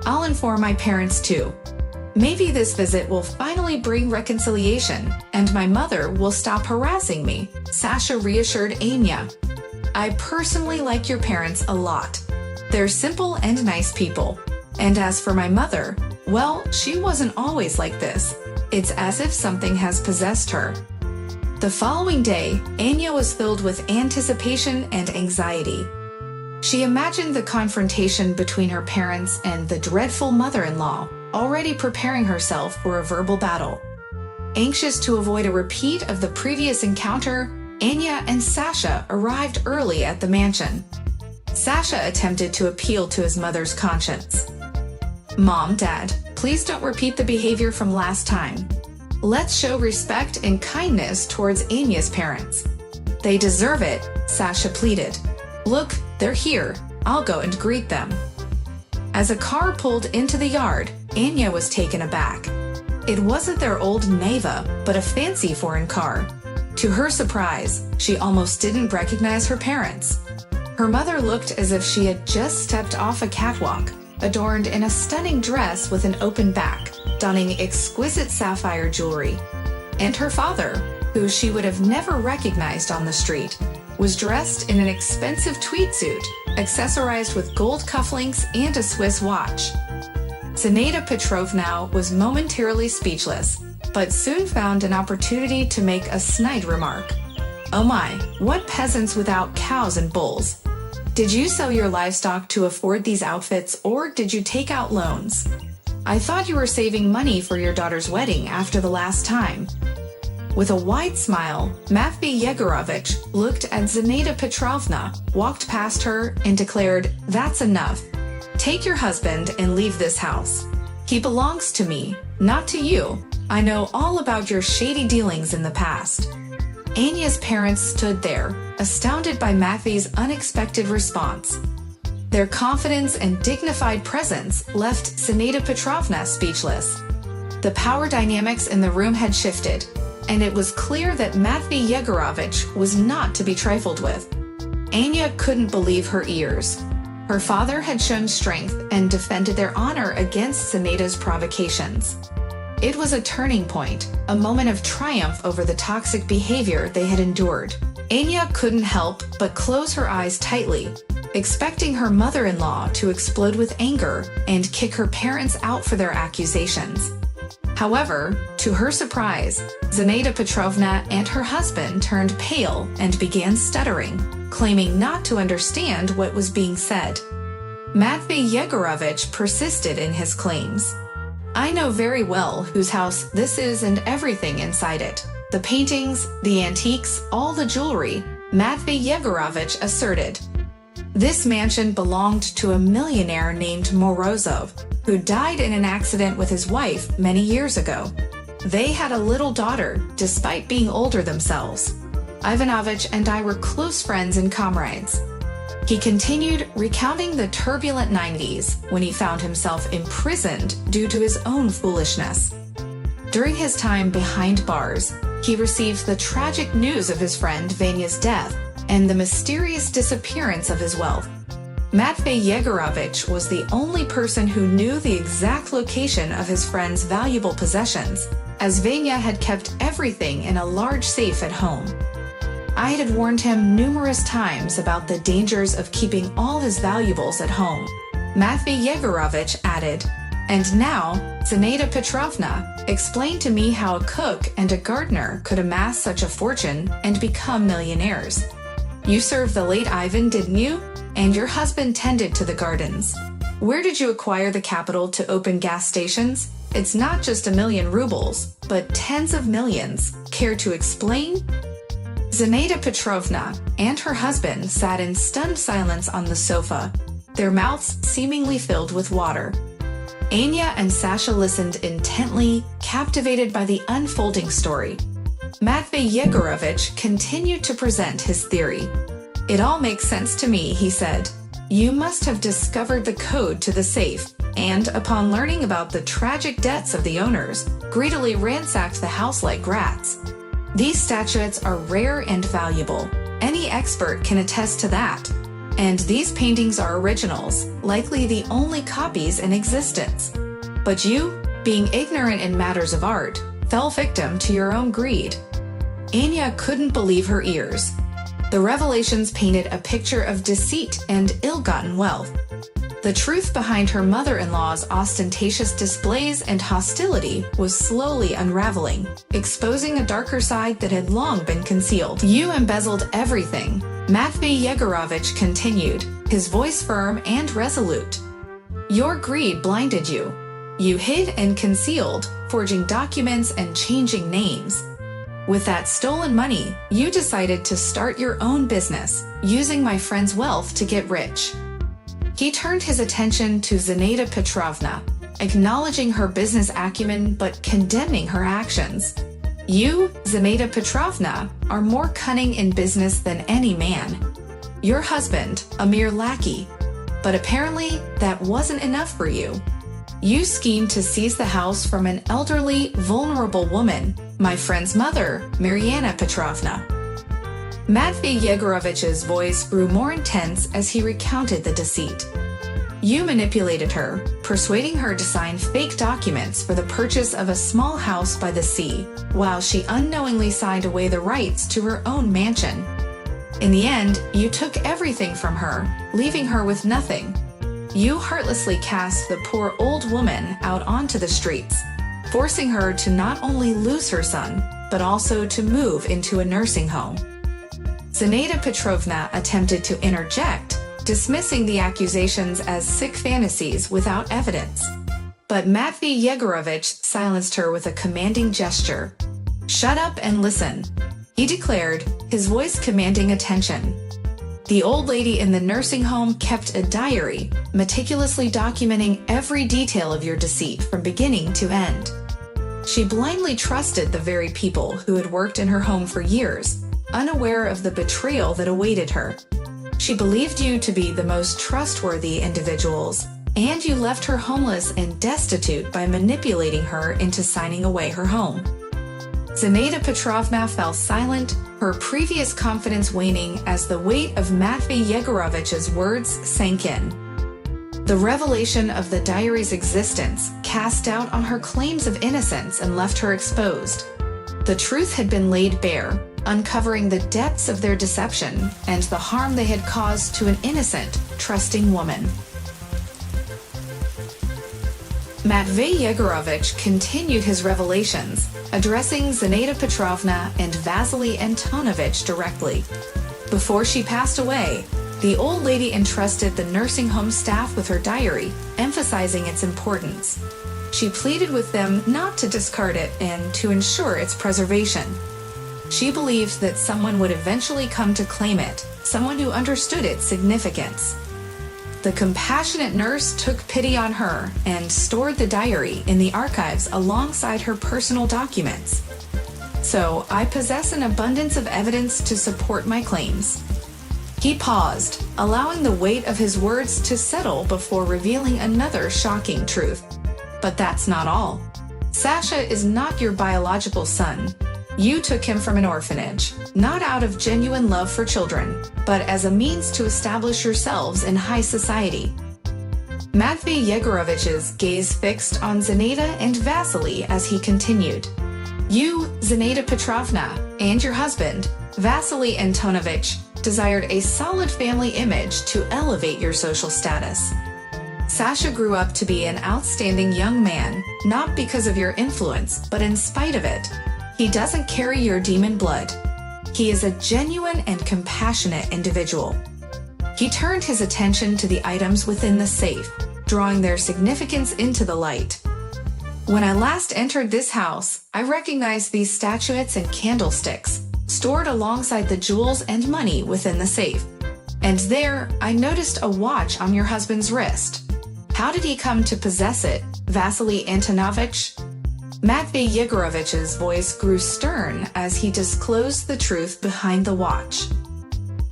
I'll inform my parents too. Maybe this visit will finally bring reconciliation, and my mother will stop harassing me, Sasha reassured Anya. I personally like your parents a lot. They're simple and nice people. And as for my mother, well, she wasn't always like this. It's as if something has possessed her. The following day, Anya was filled with anticipation and anxiety. She imagined the confrontation between her parents and the dreadful mother-in-law, already preparing herself for a verbal battle. Anxious to avoid a repeat of the previous encounter, Anya and Sasha arrived early at the mansion. Sasha attempted to appeal to his mother's conscience. Mom, Dad, please don't repeat the behavior from last time. Let's show respect and kindness towards Anya's parents. They deserve it, Sasha pleaded. Look, they're here. I'll go and greet them. As a car pulled into the yard, Anya was taken aback. It wasn't their old Neva, but a fancy foreign car. To her surprise, she almost didn't recognize her parents. Her mother looked as if she had just stepped off a catwalk, adorned in a stunning dress with an open back, donning exquisite sapphire jewelry. And her father, who she would have never recognized on the street, was dressed in an expensive tweed suit, accessorized with gold cufflinks and a Swiss watch. Zinaida Petrovna was momentarily speechless, but soon found an opportunity to make a snide remark. "Oh my, what peasants without cows and bulls? Did you sell your livestock to afford these outfits, or did you take out loans? I thought you were saving money for your daughter's wedding after the last time." With a wide smile, Matvey Yegorovich looked at Zinaida Petrovna, walked past her, and declared, "That's enough. Take your husband and leave this house. He belongs to me, not to you. I know all about your shady dealings in the past." Anya's parents stood there, astounded by Matvey's unexpected response. Their confidence and dignified presence left Zinaida Petrovna speechless. The power dynamics in the room had shifted, and it was clear that Matvey Yegorovich was not to be trifled with. Anya couldn't believe her ears. Her father had shown strength and defended their honor against Zinaida's provocations. It was a turning point, a moment of triumph over the toxic behavior they had endured. Anya couldn't help but close her eyes tightly, expecting her mother-in-law to explode with anger and kick her parents out for their accusations. However, to her surprise, Zinaida Petrovna and her husband turned pale and began stuttering, claiming not to understand what was being said. Matvey Yegorovich persisted in his claims. "I know very well whose house this is and everything inside it. The paintings, the antiques, all the jewelry," Matvey Yegorovich asserted. This mansion belonged to a millionaire named Morozov, who died in an accident with his wife many years ago. They had a little daughter, despite being older themselves. Ivanovich and I were close friends and comrades. He continued, recounting the turbulent 90s when he found himself imprisoned due to his own foolishness. During his time behind bars, he received the tragic news of his friend Vanya's death and the mysterious disappearance of his wealth. Matvey Yegorovich was the only person who knew the exact location of his friend's valuable possessions, as Vanya had kept everything in a large safe at home. I had warned him numerous times about the dangers of keeping all his valuables at home, Matvey Yegorovich added. And now, Zinaida Petrovna explained to me how a cook and a gardener could amass such a fortune and become millionaires. "You served the late Ivan, didn't you? And your husband tended to the gardens. Where did you acquire the capital to open gas stations? It's not just 1,000,000 rubles, but tens of millions. Care to explain?" Zinaida Petrovna and her husband sat in stunned silence on the sofa, their mouths seemingly filled with water. Anya and Sasha listened intently, captivated by the unfolding story. Matvey Yegorovich continued to present his theory. "It all makes sense to me," he said. "You must have discovered the code to the safe, and upon learning about the tragic debts of the owners, greedily ransacked the house like rats. These statuettes are rare and valuable. Any expert can attest to that. And these paintings are originals, likely the only copies in existence. But you, being ignorant in matters of art, fell victim to your own greed." Anya couldn't believe her ears. The revelations painted a picture of deceit and ill-gotten wealth. The truth behind her mother-in-law's ostentatious displays and hostility was slowly unraveling, exposing a darker side that had long been concealed. "You embezzled everything," Matvey Yegorovich continued, his voice firm and resolute. "Your greed blinded you. You hid and concealed, forging documents and changing names. With that stolen money, you decided to start your own business, using my friend's wealth to get rich." He turned his attention to Zinaida Petrovna, acknowledging her business acumen but condemning her actions. "You, Zinaida Petrovna, are more cunning in business than any man. Your husband, a mere lackey. But apparently, that wasn't enough for you. You schemed to seize the house from an elderly, vulnerable woman, my friend's mother, Mariana Petrovna." Matvey Yegorovich's voice grew more intense as he recounted the deceit. "You manipulated her, persuading her to sign fake documents for the purchase of a small house by the sea, while she unknowingly signed away the rights to her own mansion. In the end, you took everything from her, leaving her with nothing. You heartlessly cast the poor old woman out onto the streets, forcing her to not only lose her son, but also to move into a nursing home." Zinaida Petrovna attempted to interject, dismissing the accusations as sick fantasies without evidence. But Matvey Yegorovich silenced her with a commanding gesture. "Shut up and listen," he declared, his voice commanding attention. The old lady in the nursing home kept a diary, meticulously documenting every detail of your deceit from beginning to end. She blindly trusted the very people who had worked in her home for years, unaware of the betrayal that awaited her. She believed you to be the most trustworthy individuals, and you left her homeless and destitute by manipulating her into signing away her home. Zinaida Petrovna fell silent, her previous confidence waning as the weight of Matvey Yegorovich's words sank in. The revelation of the diary's existence cast doubt on her claims of innocence and left her exposed. The truth had been laid bare, uncovering the depths of their deception and the harm they had caused to an innocent, trusting woman. Matvey Yegorovich continued his revelations, addressing Zinaida Petrovna and Vasily Antonovich directly. Before she passed away, the old lady entrusted the nursing home staff with her diary, emphasizing its importance. She pleaded with them not to discard it and to ensure its preservation. She believed that someone would eventually come to claim it, someone who understood its significance. The compassionate nurse took pity on her and stored the diary in the archives alongside her personal documents. "So I possess an abundance of evidence to support my claims." He paused, allowing the weight of his words to settle before revealing another shocking truth. "But that's not all. Sasha is not your biological son. You took him from an orphanage, not out of genuine love for children, but as a means to establish yourselves in high society." Matvey Yegorovich's gaze fixed on Zinaida and Vasily as he continued. "You, Zinaida Petrovna, and your husband, Vasily Antonovich, desired a solid family image to elevate your social status. Sasha grew up to be an outstanding young man, not because of your influence, but in spite of it. He doesn't carry your demon blood. He is a genuine and compassionate individual." He turned his attention to the items within the safe, drawing their significance into the light. "When I last entered this house, I recognized these statuettes and candlesticks, stored alongside the jewels and money within the safe. And there, I noticed a watch on your husband's wrist. How did he come to possess it, Vasily Antonovich?" Matvey Yegorovich's voice grew stern as he disclosed the truth behind the watch.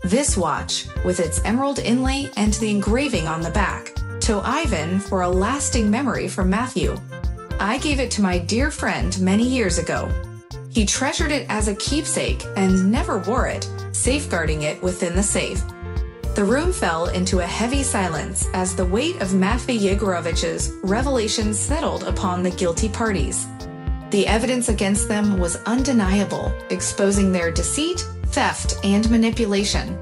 "This watch, with its emerald inlay and the engraving on the back, to Ivan for a lasting memory from Matthew. I gave it to my dear friend many years ago. He treasured it as a keepsake and never wore it, safeguarding it within the safe." The room fell into a heavy silence as the weight of Matvey Yegorovich's revelation settled upon the guilty parties. The evidence against them was undeniable, exposing their deceit, theft, and manipulation.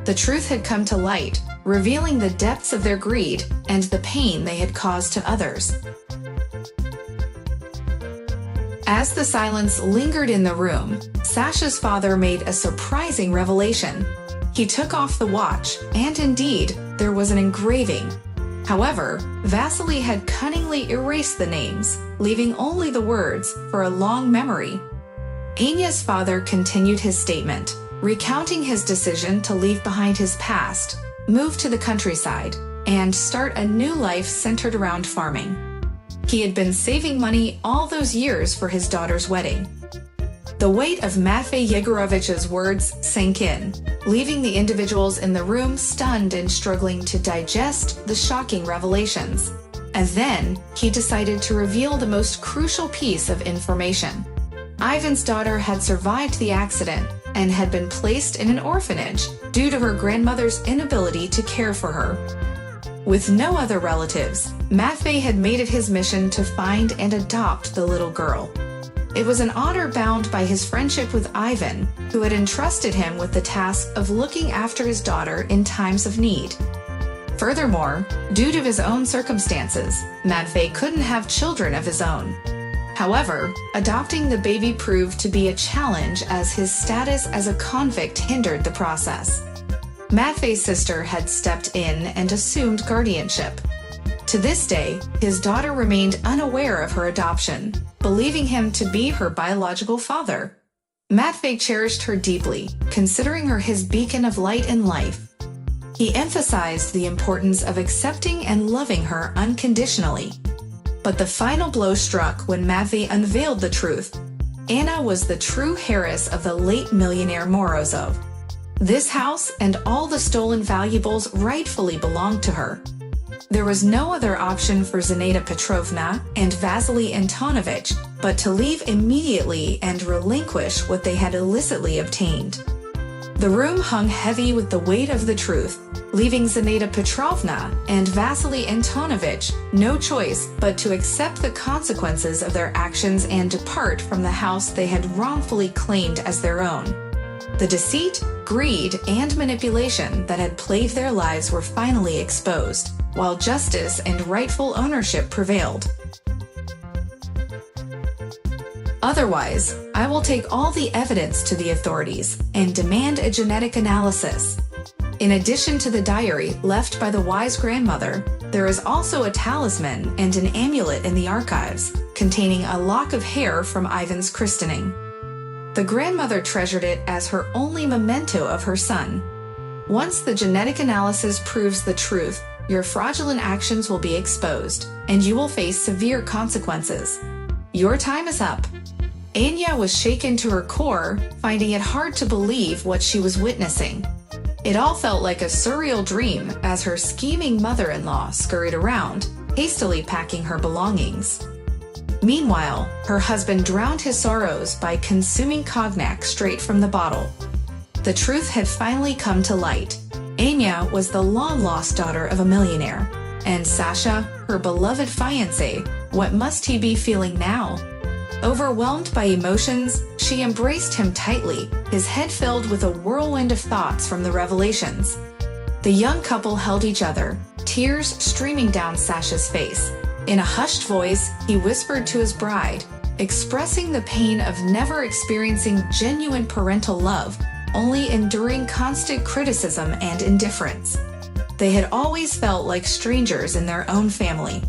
The truth had come to light, revealing the depths of their greed and the pain they had caused to others. As the silence lingered in the room, Sasha's father made a surprising revelation. He took off the watch, and indeed, there was an engraving. However, Vasily had cunningly erased the names, leaving only the words for a long memory. Anya's father continued his statement, recounting his decision to leave behind his past, move to the countryside, and start a new life centered around farming. He had been saving money all those years for his daughter's wedding. The weight of Matvey Yegorovich's words sank in, leaving the individuals in the room stunned and struggling to digest the shocking revelations. And then he decided to reveal the most crucial piece of information. Ivan's daughter had survived the accident and had been placed in an orphanage due to her grandmother's inability to care for her. With no other relatives, Matvey had made it his mission to find and adopt the little girl. It was an honor bound by his friendship with Ivan, who had entrusted him with the task of looking after his daughter in times of need. Furthermore, due to his own circumstances, Matvey couldn't have children of his own. However, adopting the baby proved to be a challenge as his status as a convict hindered the process. Matvey's sister had stepped in and assumed guardianship. To this day, his daughter remained unaware of her adoption, believing him to be her biological father. Matvey cherished her deeply, considering her his beacon of light in life. He emphasized the importance of accepting and loving her unconditionally. But the final blow struck when Matvey unveiled the truth. Anna was the true heiress of the late millionaire Morozov. This house and all the stolen valuables rightfully belonged to her. There was no other option for Zinaida Petrovna and Vasily Antonovich but to leave immediately and relinquish what they had illicitly obtained. The room hung heavy with the weight of the truth, leaving Zinaida Petrovna and Vasily Antonovich no choice but to accept the consequences of their actions and depart from the house they had wrongfully claimed as their own. The deceit, greed, and manipulation that had plagued their lives were finally exposed, while justice and rightful ownership prevailed. Otherwise, I will take all the evidence to the authorities and demand a genetic analysis. In addition to the diary left by the wise grandmother, there is also a talisman and an amulet in the archives, containing a lock of hair from Ivan's christening. The grandmother treasured it as her only memento of her son. Once the genetic analysis proves the truth, your fraudulent actions will be exposed, and you will face severe consequences. Your time is up. Anya was shaken to her core, finding it hard to believe what she was witnessing. It all felt like a surreal dream as her scheming mother-in-law scurried around, hastily packing her belongings. Meanwhile, her husband drowned his sorrows by consuming cognac straight from the bottle. The truth had finally come to light. Anya was the long-lost daughter of a millionaire, and Sasha, her beloved fiancé, what must he be feeling now? Overwhelmed by emotions, she embraced him tightly, his head filled with a whirlwind of thoughts from the revelations. The young couple held each other, tears streaming down Sasha's face. In a hushed voice, he whispered to his bride, expressing the pain of never experiencing genuine parental love, only enduring constant criticism and indifference. They had always felt like strangers in their own family.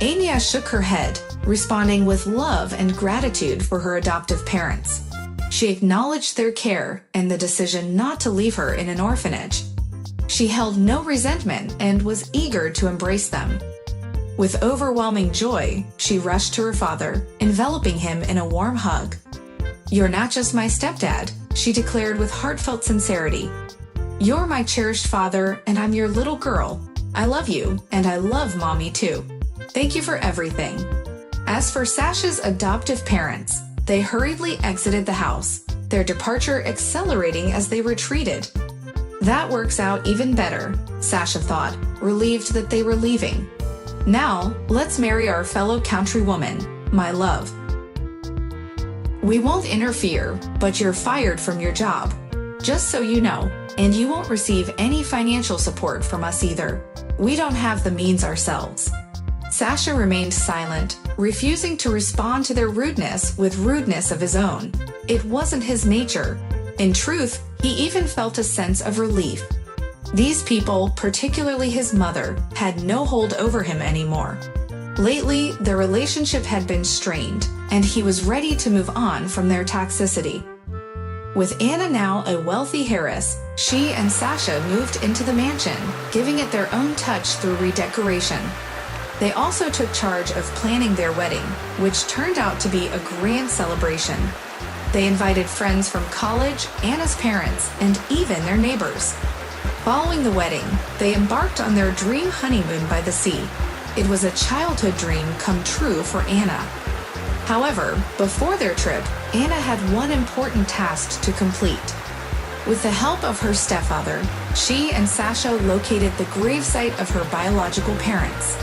Anya shook her head, responding with love and gratitude for her adoptive parents. She acknowledged their care and the decision not to leave her in an orphanage. She held no resentment and was eager to embrace them. With overwhelming joy, she rushed to her father, enveloping him in a warm hug. "You're not just my stepdad," she declared with heartfelt sincerity. "You're my cherished father, and I'm your little girl. I love you, and I love Mommy too. Thank you for everything." As for Sasha's adoptive parents, they hurriedly exited the house, their departure accelerating as they retreated. That works out even better, Sasha thought, relieved that they were leaving. Now, let's marry our fellow countrywoman, my love. We won't interfere, but you're fired from your job. Just so you know, and you won't receive any financial support from us either. We don't have the means ourselves. Sasha remained silent, refusing to respond to their rudeness with rudeness of his own. It wasn't his nature. In truth, he even felt a sense of relief. These people, particularly his mother, had no hold over him anymore. Lately, their relationship had been strained, and he was ready to move on from their toxicity. With Anna now a wealthy heiress, she and Sasha moved into the mansion, giving it their own touch through redecoration. They also took charge of planning their wedding, which turned out to be a grand celebration. They invited friends from college, Anna's parents, and even their neighbors. Following the wedding, they embarked on their dream honeymoon by the sea. It was a childhood dream come true for Anna. However, before their trip, Anna had one important task to complete. With the help of her stepfather, she and Sasha located the gravesite of her biological parents.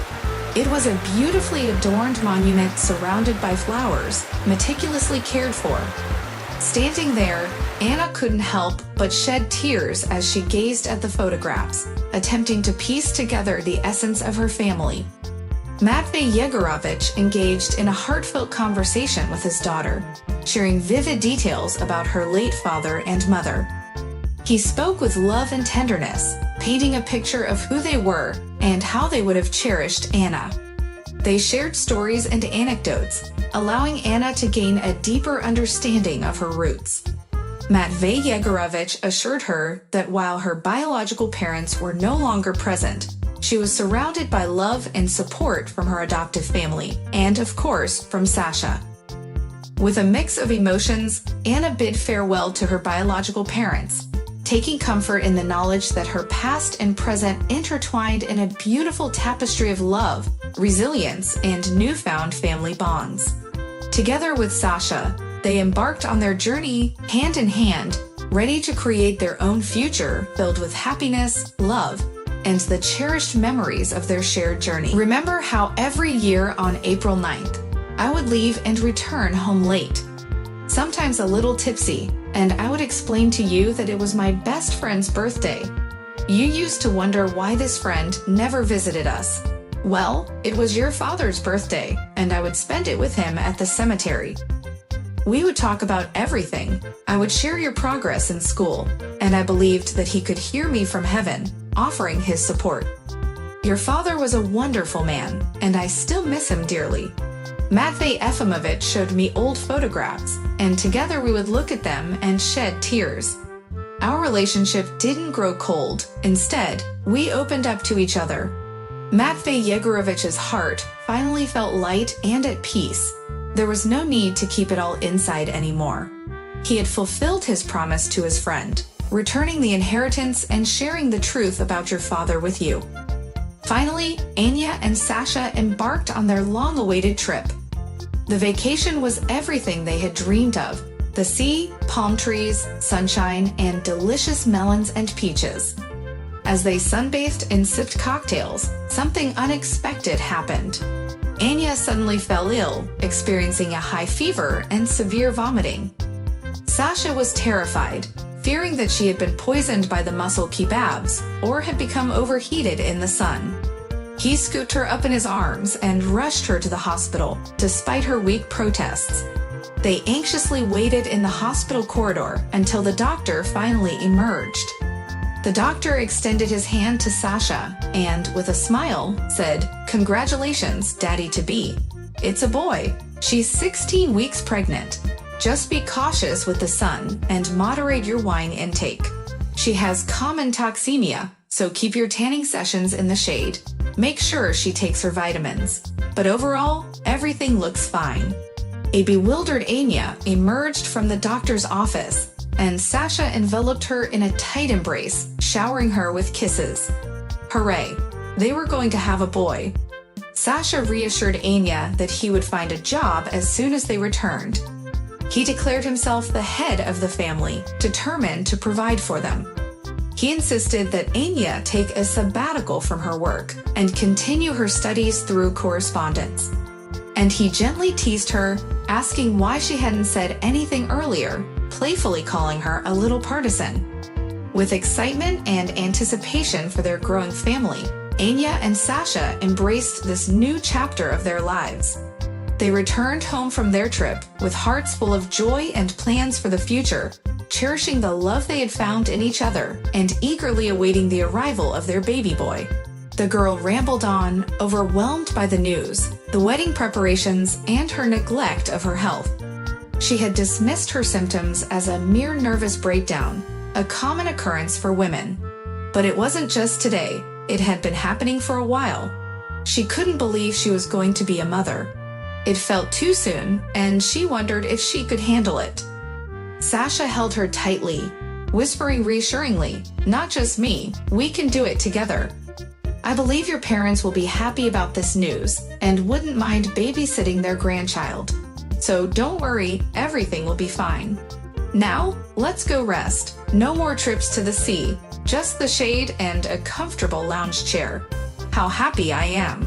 It was a beautifully adorned monument surrounded by flowers, meticulously cared for. Standing there, Anna couldn't help but shed tears as she gazed at the photographs, attempting to piece together the essence of her family. Matvey Yegorovich engaged in a heartfelt conversation with his daughter, sharing vivid details about her late father and mother. He spoke with love and tenderness, painting a picture of who they were and how they would have cherished Anna. They shared stories and anecdotes, allowing Anna to gain a deeper understanding of her roots. Matvey Yegorovich assured her that while her biological parents were no longer present, she was surrounded by love and support from her adoptive family, and of course, from Sasha. With a mix of emotions, Anna bid farewell to her biological parents, taking comfort in the knowledge that her past and present intertwined in a beautiful tapestry of love, resilience, and newfound family bonds. Together with Sasha, they embarked on their journey hand in hand, ready to create their own future filled with happiness, love, and the cherished memories of their shared journey. Remember how every year on April 9th, I would leave and return home late, sometimes a little tipsy, and I would explain to you that it was my best friend's birthday. You used to wonder why this friend never visited us. Well, it was your father's birthday, and I would spend it with him at the cemetery. We would talk about everything. I would share your progress in school, and I believed that he could hear me from heaven, offering his support. Your father was a wonderful man, and I still miss him dearly. Matvey Efimovich showed me old photographs, and together we would look at them and shed tears. Our relationship didn't grow cold. Instead, we opened up to each other. Matvey Yegorovich's heart finally felt light and at peace. There was no need to keep it all inside anymore. He had fulfilled his promise to his friend, returning the inheritance and sharing the truth about your father with you. Finally, Anya and Sasha embarked on their long-awaited trip. The vacation was everything they had dreamed of: the sea, palm trees, sunshine, and delicious melons and peaches. As they sunbathed and sipped cocktails, something unexpected happened. Anya suddenly fell ill, experiencing a high fever and severe vomiting. Sasha was terrified, fearing that she had been poisoned by the mussel kebabs or had become overheated in the sun. He scooped her up in his arms and rushed her to the hospital, despite her weak protests. They anxiously waited in the hospital corridor until the doctor finally emerged. The doctor extended his hand to Sasha and, with a smile, said, "Congratulations, Daddy-to-be. It's a boy. She's 16 weeks pregnant. Just be cautious with the sun and moderate your wine intake. She has common toxemia, so keep your tanning sessions in the shade. Make sure she takes her vitamins. But overall, everything looks fine." A bewildered Anya emerged from the doctor's office, and Sasha enveloped her in a tight embrace, showering her with kisses. Hooray! They were going to have a boy. Sasha reassured Anya that he would find a job as soon as they returned. He declared himself the head of the family, determined to provide for them. He insisted that Anya take a sabbatical from her work and continue her studies through correspondence. And he gently teased her, asking why she hadn't said anything earlier, playfully calling her a little partisan. With excitement and anticipation for their growing family, Anya and Sasha embraced this new chapter of their lives. They returned home from their trip with hearts full of joy and plans for the future, cherishing the love they had found in each other and eagerly awaiting the arrival of their baby boy. The girl rambled on, overwhelmed by the news, the wedding preparations, and her neglect of her health. She had dismissed her symptoms as a mere nervous breakdown, a common occurrence for women. But it wasn't just today, it had been happening for a while. She couldn't believe she was going to be a mother. It felt too soon, and she wondered if she could handle it. Sasha held her tightly, whispering reassuringly, "Not just me, we can do it together." I believe your parents will be happy about this news and wouldn't mind babysitting their grandchild. So don't worry, everything will be fine. Now, let's go rest. No more trips to the sea, just the shade and a comfortable lounge chair. How happy I am.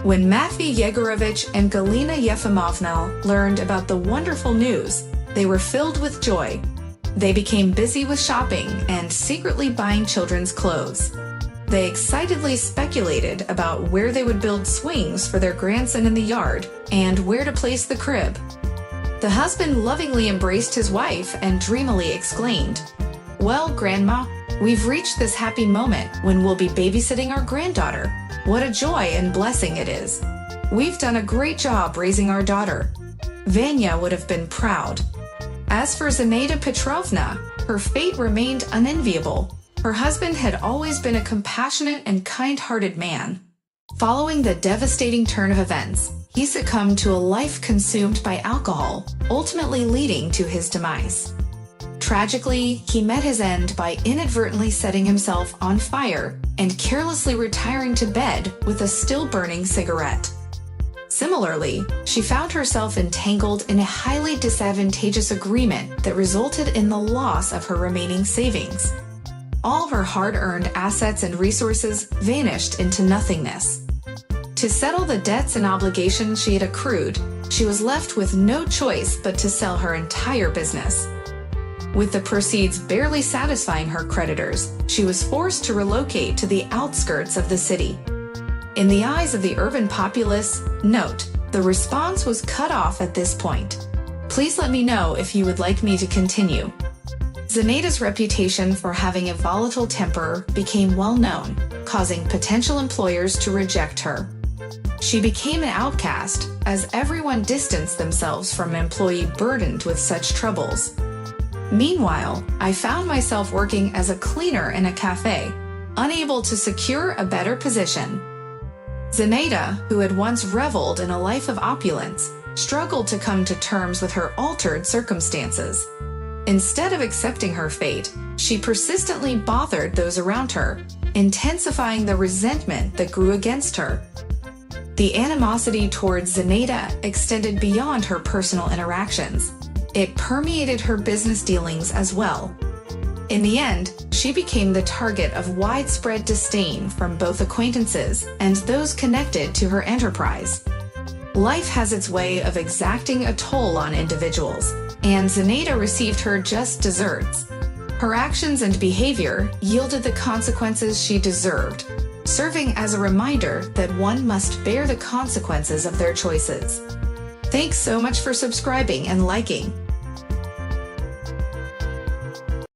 When Matvey Yegorovich and Galina Yefimovna learned about the wonderful news, they were filled with joy. They became busy with shopping and secretly buying children's clothes. They excitedly speculated about where they would build swings for their grandson in the yard and where to place the crib. The husband lovingly embraced his wife and dreamily exclaimed, "Well, Grandma, we've reached this happy moment when we'll be babysitting our granddaughter. What a joy and blessing it is. We've done a great job raising our daughter." Vanya would have been proud. As for Zinaida Petrovna, her fate remained unenviable. Her husband had always been a compassionate and kind-hearted man. Following the devastating turn of events, he succumbed to a life consumed by alcohol, ultimately leading to his demise. Tragically, he met his end by inadvertently setting himself on fire and carelessly retiring to bed with a still-burning cigarette. Similarly, she found herself entangled in a highly disadvantageous agreement that resulted in the loss of her remaining savings. All of her hard-earned assets and resources vanished into nothingness. To settle the debts and obligations she had accrued, she was left with no choice but to sell her entire business. With the proceeds barely satisfying her creditors, she was forced to relocate to the outskirts of the city. In the eyes of the urban populace, note, the response was cut off at this point. Please let me know if you would like me to continue. Zinaida's reputation for having a volatile temper became well known, causing potential employers to reject her. She became an outcast, as everyone distanced themselves from an employee burdened with such troubles. Meanwhile, I found myself working as a cleaner in a cafe, unable to secure a better position. Zinaida, who had once reveled in a life of opulence, struggled to come to terms with her altered circumstances. Instead of accepting her fate, she persistently bothered those around her, intensifying the resentment that grew against her. The animosity towards Zinaida extended beyond her personal interactions. It permeated her business dealings as well. In the end, she became the target of widespread disdain from both acquaintances and those connected to her enterprise. Life has its way of exacting a toll on individuals, and Zinaida received her just desserts. Her actions and behavior yielded the consequences she deserved, serving as a reminder that one must bear the consequences of their choices. Thanks so much for subscribing and liking.